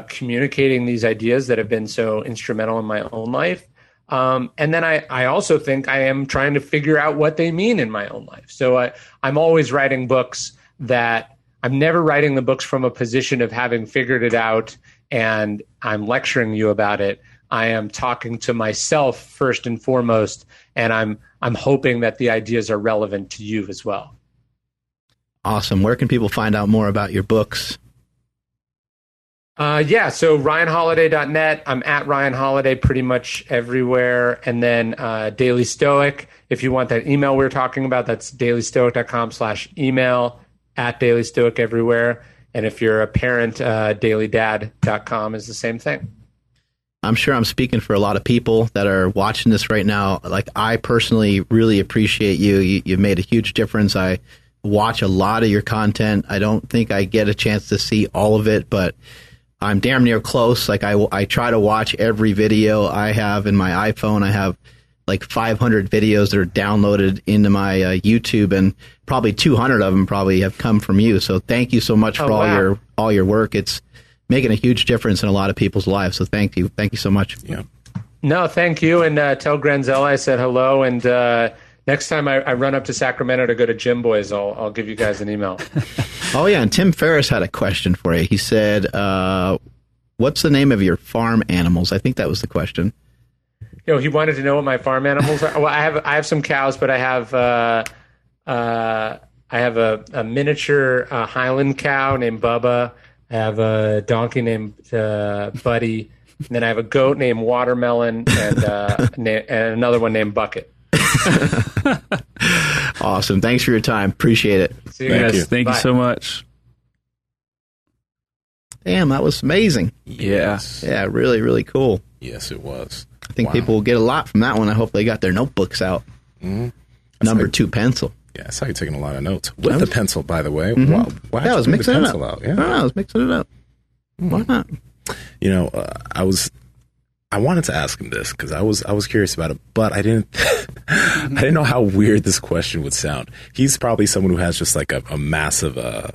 communicating these ideas that have been so instrumental in my own life. And then I also think I am trying to figure out what they mean in my own life. So I'm always writing books that I'm never writing the books from a position of having figured it out and I'm lecturing you about it. I am talking to myself first and foremost, and I'm hoping that the ideas are relevant to you as well. Awesome. Where can people find out more about your books? So ryanholiday.net. I'm at Ryan Holiday pretty much everywhere. And then Daily Stoic, if you want that email we were talking about, that's dailystoic.com/email, at Daily Stoic everywhere. And if you're a parent, dailydad.com is the same thing. I'm sure I'm speaking for a lot of people that are watching this right now. Like, I personally really appreciate you. You've made a huge difference. I watch a lot of your content. I don't think I get a chance to see all of it, but I'm damn near close. Like, I try to watch every video I have in my iPhone. I have like 500 videos that are downloaded into my YouTube, and probably 200 of them probably have come from you. So thank you so much for all your work. It's making a huge difference in a lot of people's lives. So thank you so much. Yeah. No, thank you, and tell Granzella I said hello. And next time I run up to Sacramento to go to Gym Boys, I'll give you guys an email. Oh yeah, and Tim Ferriss had a question for you. He said, "What's the name of your farm animals?" I think that was the question. He wanted to know what my farm animals are. Well, I have some cows, but I have a miniature Highland cow named Bubba. I have a donkey named Buddy, and then I have a goat named Watermelon, and another one named Bucket. Awesome! Thanks for your time. Appreciate it. See you guys. Thank you so much. Damn, that was amazing. Yes. Yeah, really, really cool. Yes, it was. I think people will get a lot from that one. I hope they got their notebooks out. Mm-hmm. Number 2 pencil. Yeah, I saw you taking a lot of notes. With the pencil, by the way. Mm-hmm. Why I was mixing it up. out? Yeah. I was mixing it up. Why not? I wanted to ask him this because I was curious about it, but I didn't I didn't know how weird this question would sound. He's probably someone who has just like a massive I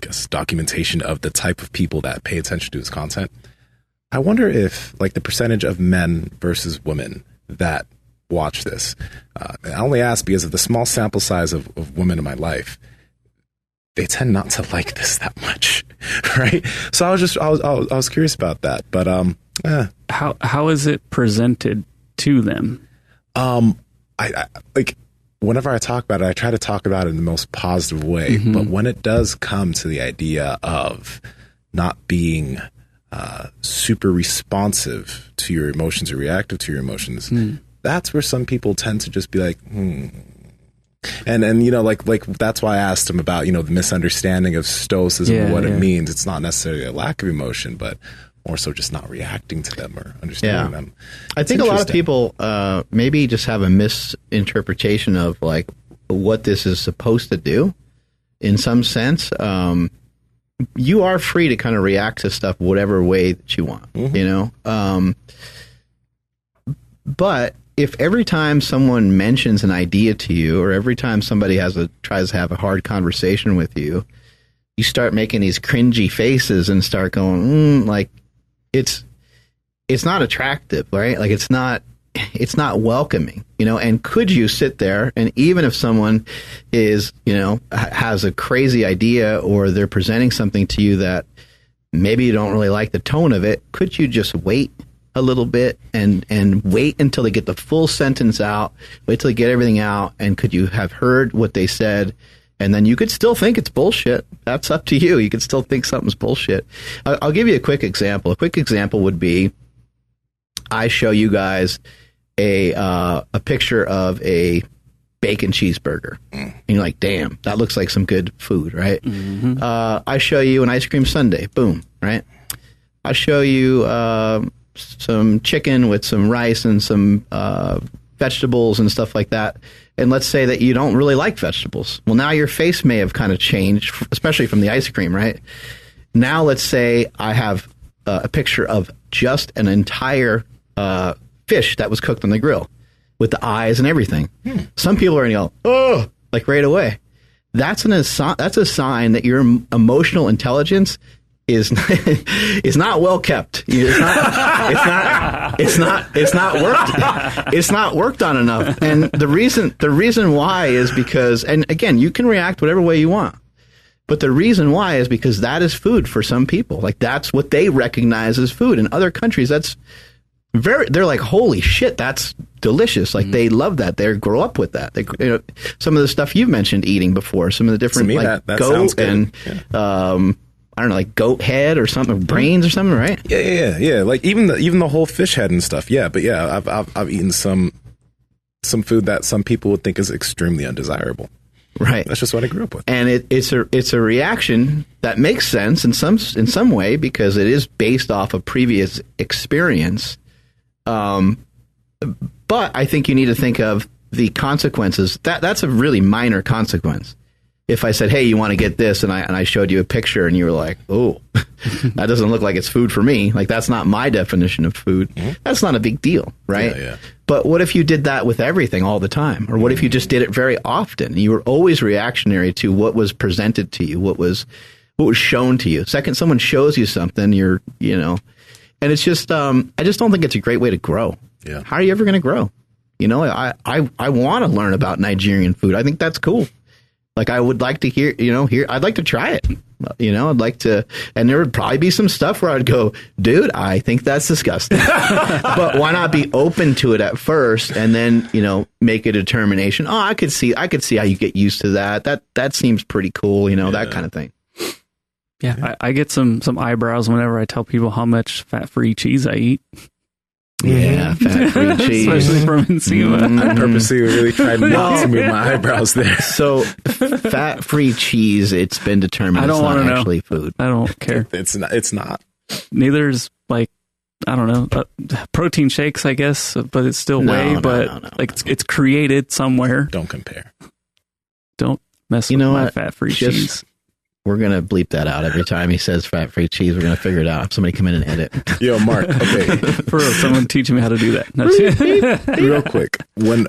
guess documentation of the type of people that pay attention to his content. I wonder if like the percentage of men versus women that watch this. I only ask because of the small sample size of women in my life. They tend not to like this that much, right? So I was curious about that, but how is it presented to them? I like whenever I talk about it, I try to talk about it in the most positive way. Mm-hmm. But when it does come to the idea of not being super responsive to your emotions or reactive to your emotions, that's where some people tend to just be like, And like that's why I asked him about, the misunderstanding of Stoicism and what it means. It's not necessarily a lack of emotion, but more so just not reacting to them or understanding them. I think a lot of people maybe just have a misinterpretation of like what this is supposed to do in some sense. You are free to kind of react to stuff whatever way that you want, but if every time someone mentions an idea to you, or every time somebody tries to have a hard conversation with you, you start making these cringy faces and start going, like it's not attractive, right? Like it's not welcoming, and could you sit there and even if someone is, has a crazy idea or they're presenting something to you that maybe you don't really like the tone of it, could you just wait a little bit and wait until they get the full sentence out, wait till they get everything out, and could you have heard what they said, and then you could still think it's bullshit. That's up to you. You could still think something's bullshit. I'll give you a quick example. A quick example would be I show you guys a picture of a bacon cheeseburger. And you're like, damn, that looks like some good food, right? Mm-hmm. I show you an ice cream sundae. Boom, right? I show you some chicken with some rice and some vegetables and stuff like that. And let's say that you don't really like vegetables. Well, now your face may have kind of changed, especially from the ice cream, right? Now let's say I have a picture of just an entire fish that was cooked on the grill with the eyes and everything. Some people are going to go, oh, like right away. That's a sign that your emotional intelligence is not well kept. It's not worked on enough. And the reason why is because, and again, you can react whatever way you want, but the reason why is because that is food for some people. Like that's what they recognize as food. In other countries, they're like, holy shit, that's delicious. Like they love that. They grow up with that. Some of the stuff you've mentioned eating before, some of the different that goat and I don't know, like goat head or something, brains or something, right? Yeah. Like even the whole fish head and stuff. Yeah, but yeah, I've eaten some food that some people would think is extremely undesirable. Right. That's just what I grew up with. And it's a reaction that makes sense in some way because it is based off of previous experience. But I think you need to think of the consequences. That's a really minor consequence. if I said, hey, you want to get this, and I showed you a picture and you were like, oh, that doesn't look like it's food for me. Like, that's not my definition of food. That's not a big deal, right? Yeah. But what if you did that with everything all the time? Or what if you just did it very often? You were always reactionary to what was presented to you, what was shown to you. Second, someone shows you something, and it's just, I just don't think it's a great way to grow. Yeah. How are you ever going to grow? I want to learn about Nigerian food. I think that's cool. Like, I would like to I'd like to try it. I'd like to, and there would probably be some stuff where I'd go, dude, I think that's disgusting. But why not be open to it at first and then, make a determination? Oh, I could see how you get used to that. That seems pretty cool, that kind of thing. Yeah, I get some eyebrows whenever I tell people how much fat-free cheese I eat. Yeah, fat-free cheese. Especially from Nsima. I purposely really tried not to move my eyebrows there. So, fat-free cheese, it's been determined I don't it's not want to actually know. food. I don't care. It's not. Neither's, like, I don't know, protein shakes, I guess, but it's still whey, but it's created somewhere. Don't compare. Don't mess with my fat-free cheese. We're going to bleep that out every time he says fat-free cheese. We're going to figure it out. Somebody come in and edit. Yo, Mark, okay. For real, someone teach me how to do that. Real quick. When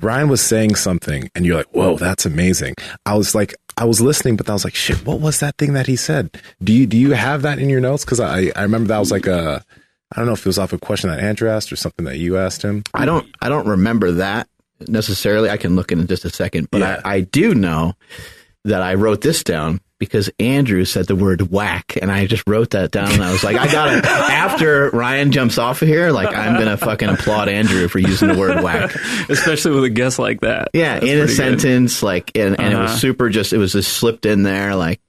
Ryan was saying something and you're like, whoa, that's amazing. I was listening, but I was like, shit, what was that thing that he said? Do you have that in your notes? Because I remember that was like I don't know if it was off a question that Andrew asked or something that you asked him. I don't remember that necessarily. I can look in just a second. But yeah. I do know that I wrote this down because Andrew said the word whack, and I just wrote that down, and I was like, I got it. After Ryan jumps off of here, like, I'm going to fucking applaud Andrew for using the word whack. Especially with a guess like that. Yeah, that's in a sentence, like, and it was super it was just slipped in there, like.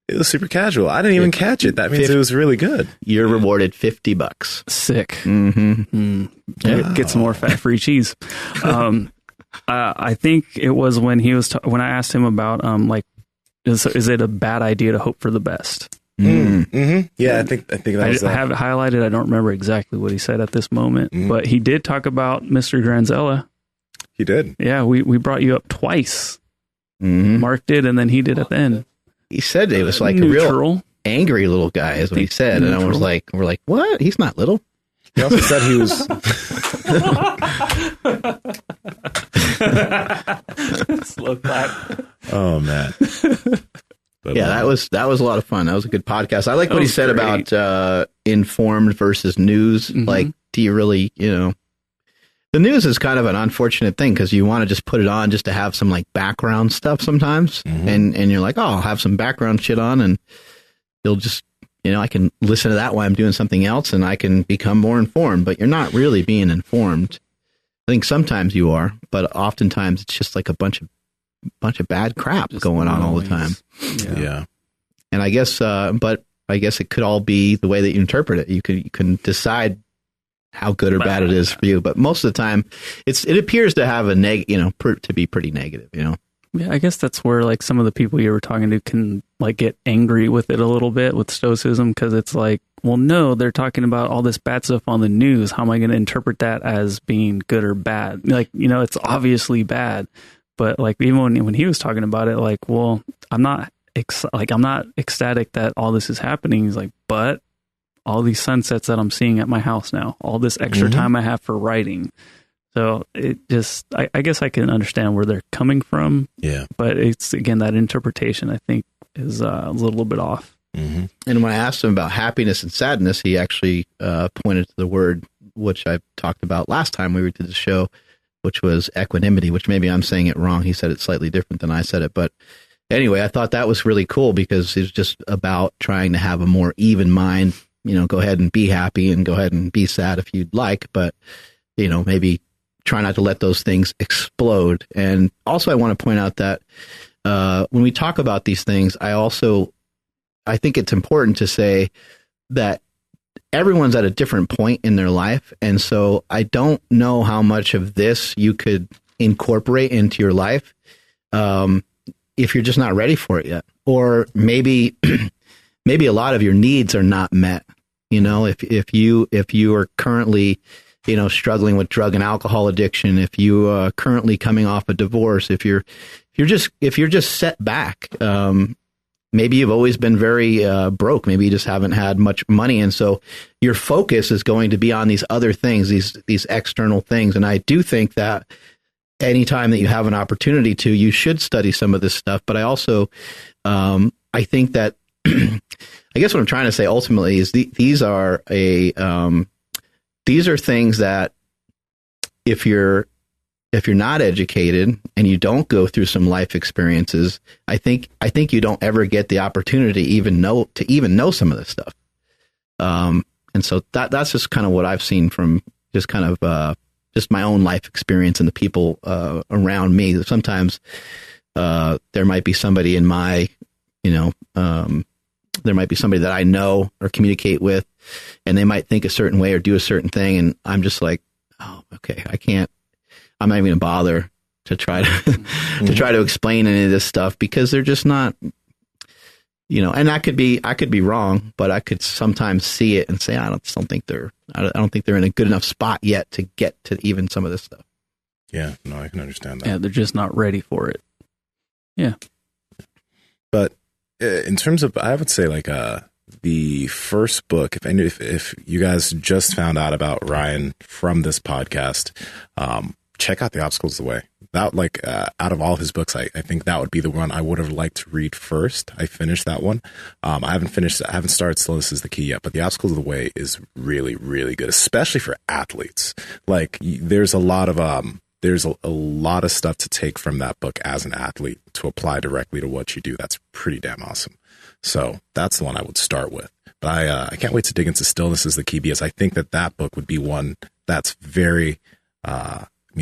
It was super casual. I didn't even catch it. That means it was really good. You're rewarded $50. Sick. Mm-hmm. Wow. Get some more fat-free cheese. I think it was when he was when I asked him about is it a bad idea to hope for the best? Mm-hmm. Yeah, I think that was that. I have it highlighted. I don't remember exactly what he said at this moment, but he did talk about Mr. Granzella. He did. Yeah, we brought you up twice. Mm-hmm. Mark did, and then he did at the end. He said it was like neutral. A real angry little guy, is what he said, neutral. And I was like, we're like, what? He's not little. He also said he was. Slow clap. Oh man. But, yeah, that was a lot of fun. That was a good podcast. I like what he said about informed versus news. Mm-hmm. Like, do you really, the news is kind of an unfortunate thing because you want to just put it on just to have some like background stuff sometimes, and you're like, oh, I'll have some background shit on, and you'll just. I can listen to that while I'm doing something else and I can become more informed, but you're not really being informed. I think sometimes you are, but oftentimes it's just like a bunch of bad crap just going on all the time. Yeah. And I guess, but I guess it could all be the way that you interpret it. You can decide how good or bad it is for you, but most of the time it appears to have a to be pretty negative, Yeah, I guess that's where like some of the people you were talking to can like get angry with it a little bit with Stoicism because it's like, well, no, they're talking about all this bad stuff on the news. How am I going to interpret that as being good or bad? Like, it's obviously bad, but like even when he was talking about it, like, well, I'm not ecstatic that all this is happening. He's like, but all these sunsets that I'm seeing at my house now, all this extra time I have for writing. So it just, I guess I can understand where they're coming from. Yeah. But it's, again, that interpretation, I think, is a little bit off. Mm-hmm. And when I asked him about happiness and sadness, he actually pointed to the word, which I talked about last time we did the show, which was equanimity, which maybe I'm saying it wrong. He said it slightly different than I said it. But anyway, I thought that was really cool because it's just about trying to have a more even mind, go ahead and be happy and go ahead and be sad if you'd like. But, maybe try not to let those things explode. And also I want to point out that when we talk about these things, I think it's important to say that everyone's at a different point in their life. And so I don't know how much of this you could incorporate into your life if you're just not ready for it yet. Or maybe a lot of your needs are not met. If you are currently struggling with drug and alcohol addiction, if you are currently coming off a divorce, if you're if you're just set back, maybe you've always been very broke. Maybe you just haven't had much money, and so your focus is going to be on these other things, these external things. And I do think that anytime that you have an opportunity to, you should study some of this stuff. But I also, I think that, I guess what I'm trying to say ultimately is these are things that if you're not educated and you don't go through some life experiences, I think you don't ever get the opportunity to even know some of this stuff. And so that's just kind of what I've seen from just kind of just my own life experience and the people around me. Sometimes there might be somebody in my, there might be somebody that I know or communicate with, and they might think a certain way or do a certain thing, and I'm just like, oh, okay, I'm not even gonna bother to try to explain any of this stuff, because they're just not, and I could be wrong, but I could sometimes see it and say, I don't think they're in a good enough spot yet to get to even some of this stuff. Yeah, no, I can understand that. Yeah, they're just not ready for it. Yeah. But in terms of, I would say like the first book, if you guys just found out about Ryan from this podcast, check out The Obstacles of the Way. That, out of all his books, I think that would be the one I would have liked to read first. I finished that one. I haven't started Stillness is the Key yet, but The Obstacles of the Way is really, really good, especially for athletes. Like, there's a lot of stuff to take from that book as an athlete to apply directly to what you do. That's pretty damn awesome. So that's the one I would start with. But I can't wait to dig into Stillness is the Key, because I think that book would be one that's very,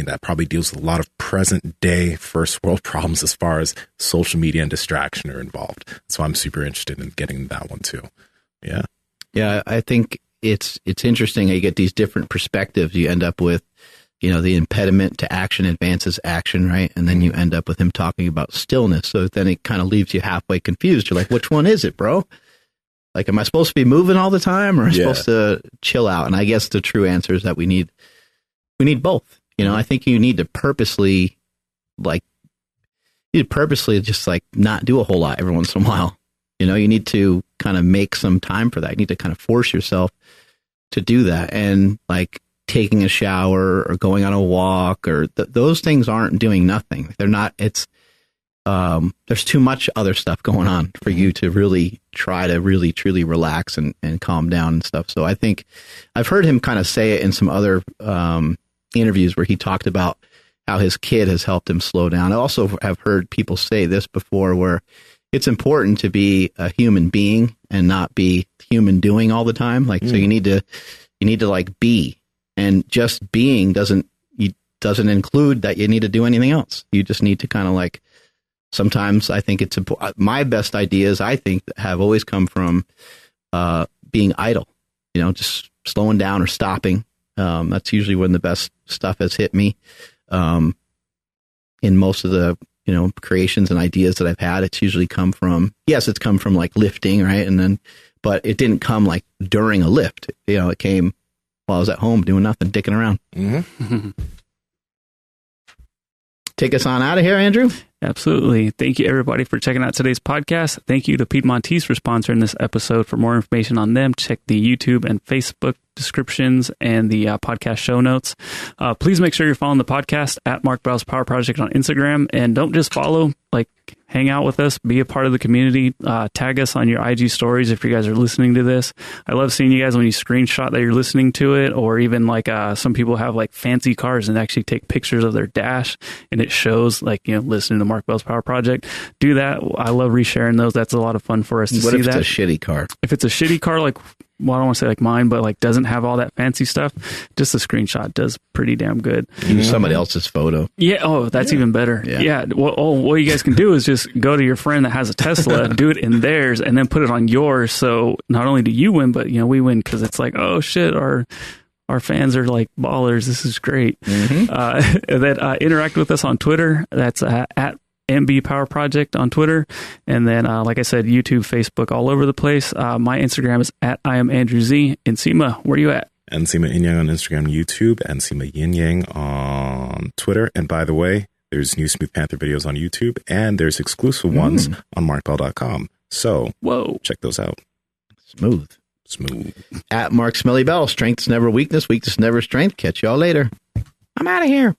that probably deals with a lot of present day first world problems as far as social media and distraction are involved. So I'm super interested in getting that one too. Yeah. Yeah. I think it's interesting how you get these different perspectives. You end up with, the impediment to action advances action, right? And then you end up with him talking about stillness. So then it kind of leaves you halfway confused. You're like, which one is it, bro? Like, am I supposed to be moving all the time, or am I supposed to chill out? And I guess the true answer is that we need both. I think you need to purposely just not do a whole lot every once in a while. You need to kind of make some time for that. You need to kind of force yourself to do that. And like taking a shower or going on a walk or those things aren't doing nothing. They're not, there's too much other stuff going on for you to really try to really truly relax and calm down and stuff. So I think I've heard him kind of say it in some other, interviews where he talked about how his kid has helped him slow down. I also have heard people say this before, where it's important to be a human being and not be human doing all the time. So you need to like be, and just being doesn't include that you need to do anything else. You just need to kind of like, sometimes I think it's my best ideas, I think, have always come from being idle, just slowing down or stopping. That's usually when the best stuff has hit me. In most of the, creations and ideas that I've had, it's usually come from like lifting, right? But it didn't come like during a lift. It came while I was at home doing nothing, dicking around. Mm-hmm. Take us on out of here, Andrew. Absolutely. Thank you, everybody, for checking out today's podcast. Thank you to Piedmontese for sponsoring this episode. For more information on them, check the YouTube and Facebook descriptions and the podcast show notes. Please make sure you're following the podcast at Mark Bell's Power Project on Instagram. And don't just follow, hang out with us, be a part of the community. Tag us on your IG stories if you guys are listening to this. I love seeing you guys when you screenshot that you're listening to it, or even some people have fancy cars and actually take pictures of their dash and it shows listening to Mark Bell's Power Project. Do that. I love resharing those. That's a lot of fun for us to see that. What if it's a shitty car? If it's a shitty car, I don't want to say mine, but doesn't have all that fancy stuff, just a screenshot does pretty damn good. Use somebody else's photo. Yeah. Oh, that's even better. Yeah. What you guys can do is just go to your friend that has a Tesla, do it in theirs, and then put it on yours. So not only do you win, but we win, because it's oh shit, our fans are ballers. This is great. Mm-hmm. Then interact with us on Twitter. That's at MB Power Project on Twitter. And then, like I said, YouTube, Facebook, all over the place. My Instagram is at I am Andrew Z. Nsima, where are you at? Nsima Inyang on Instagram and YouTube, Nsima Inyang on Twitter. And by the way, There's new Smooth Panther videos on YouTube, and there's exclusive ones on markbell.com. So check those out. Smooth. At Mark Smelly Bell, strength's never weakness, weakness never strength. Catch y'all later. I'm out of here.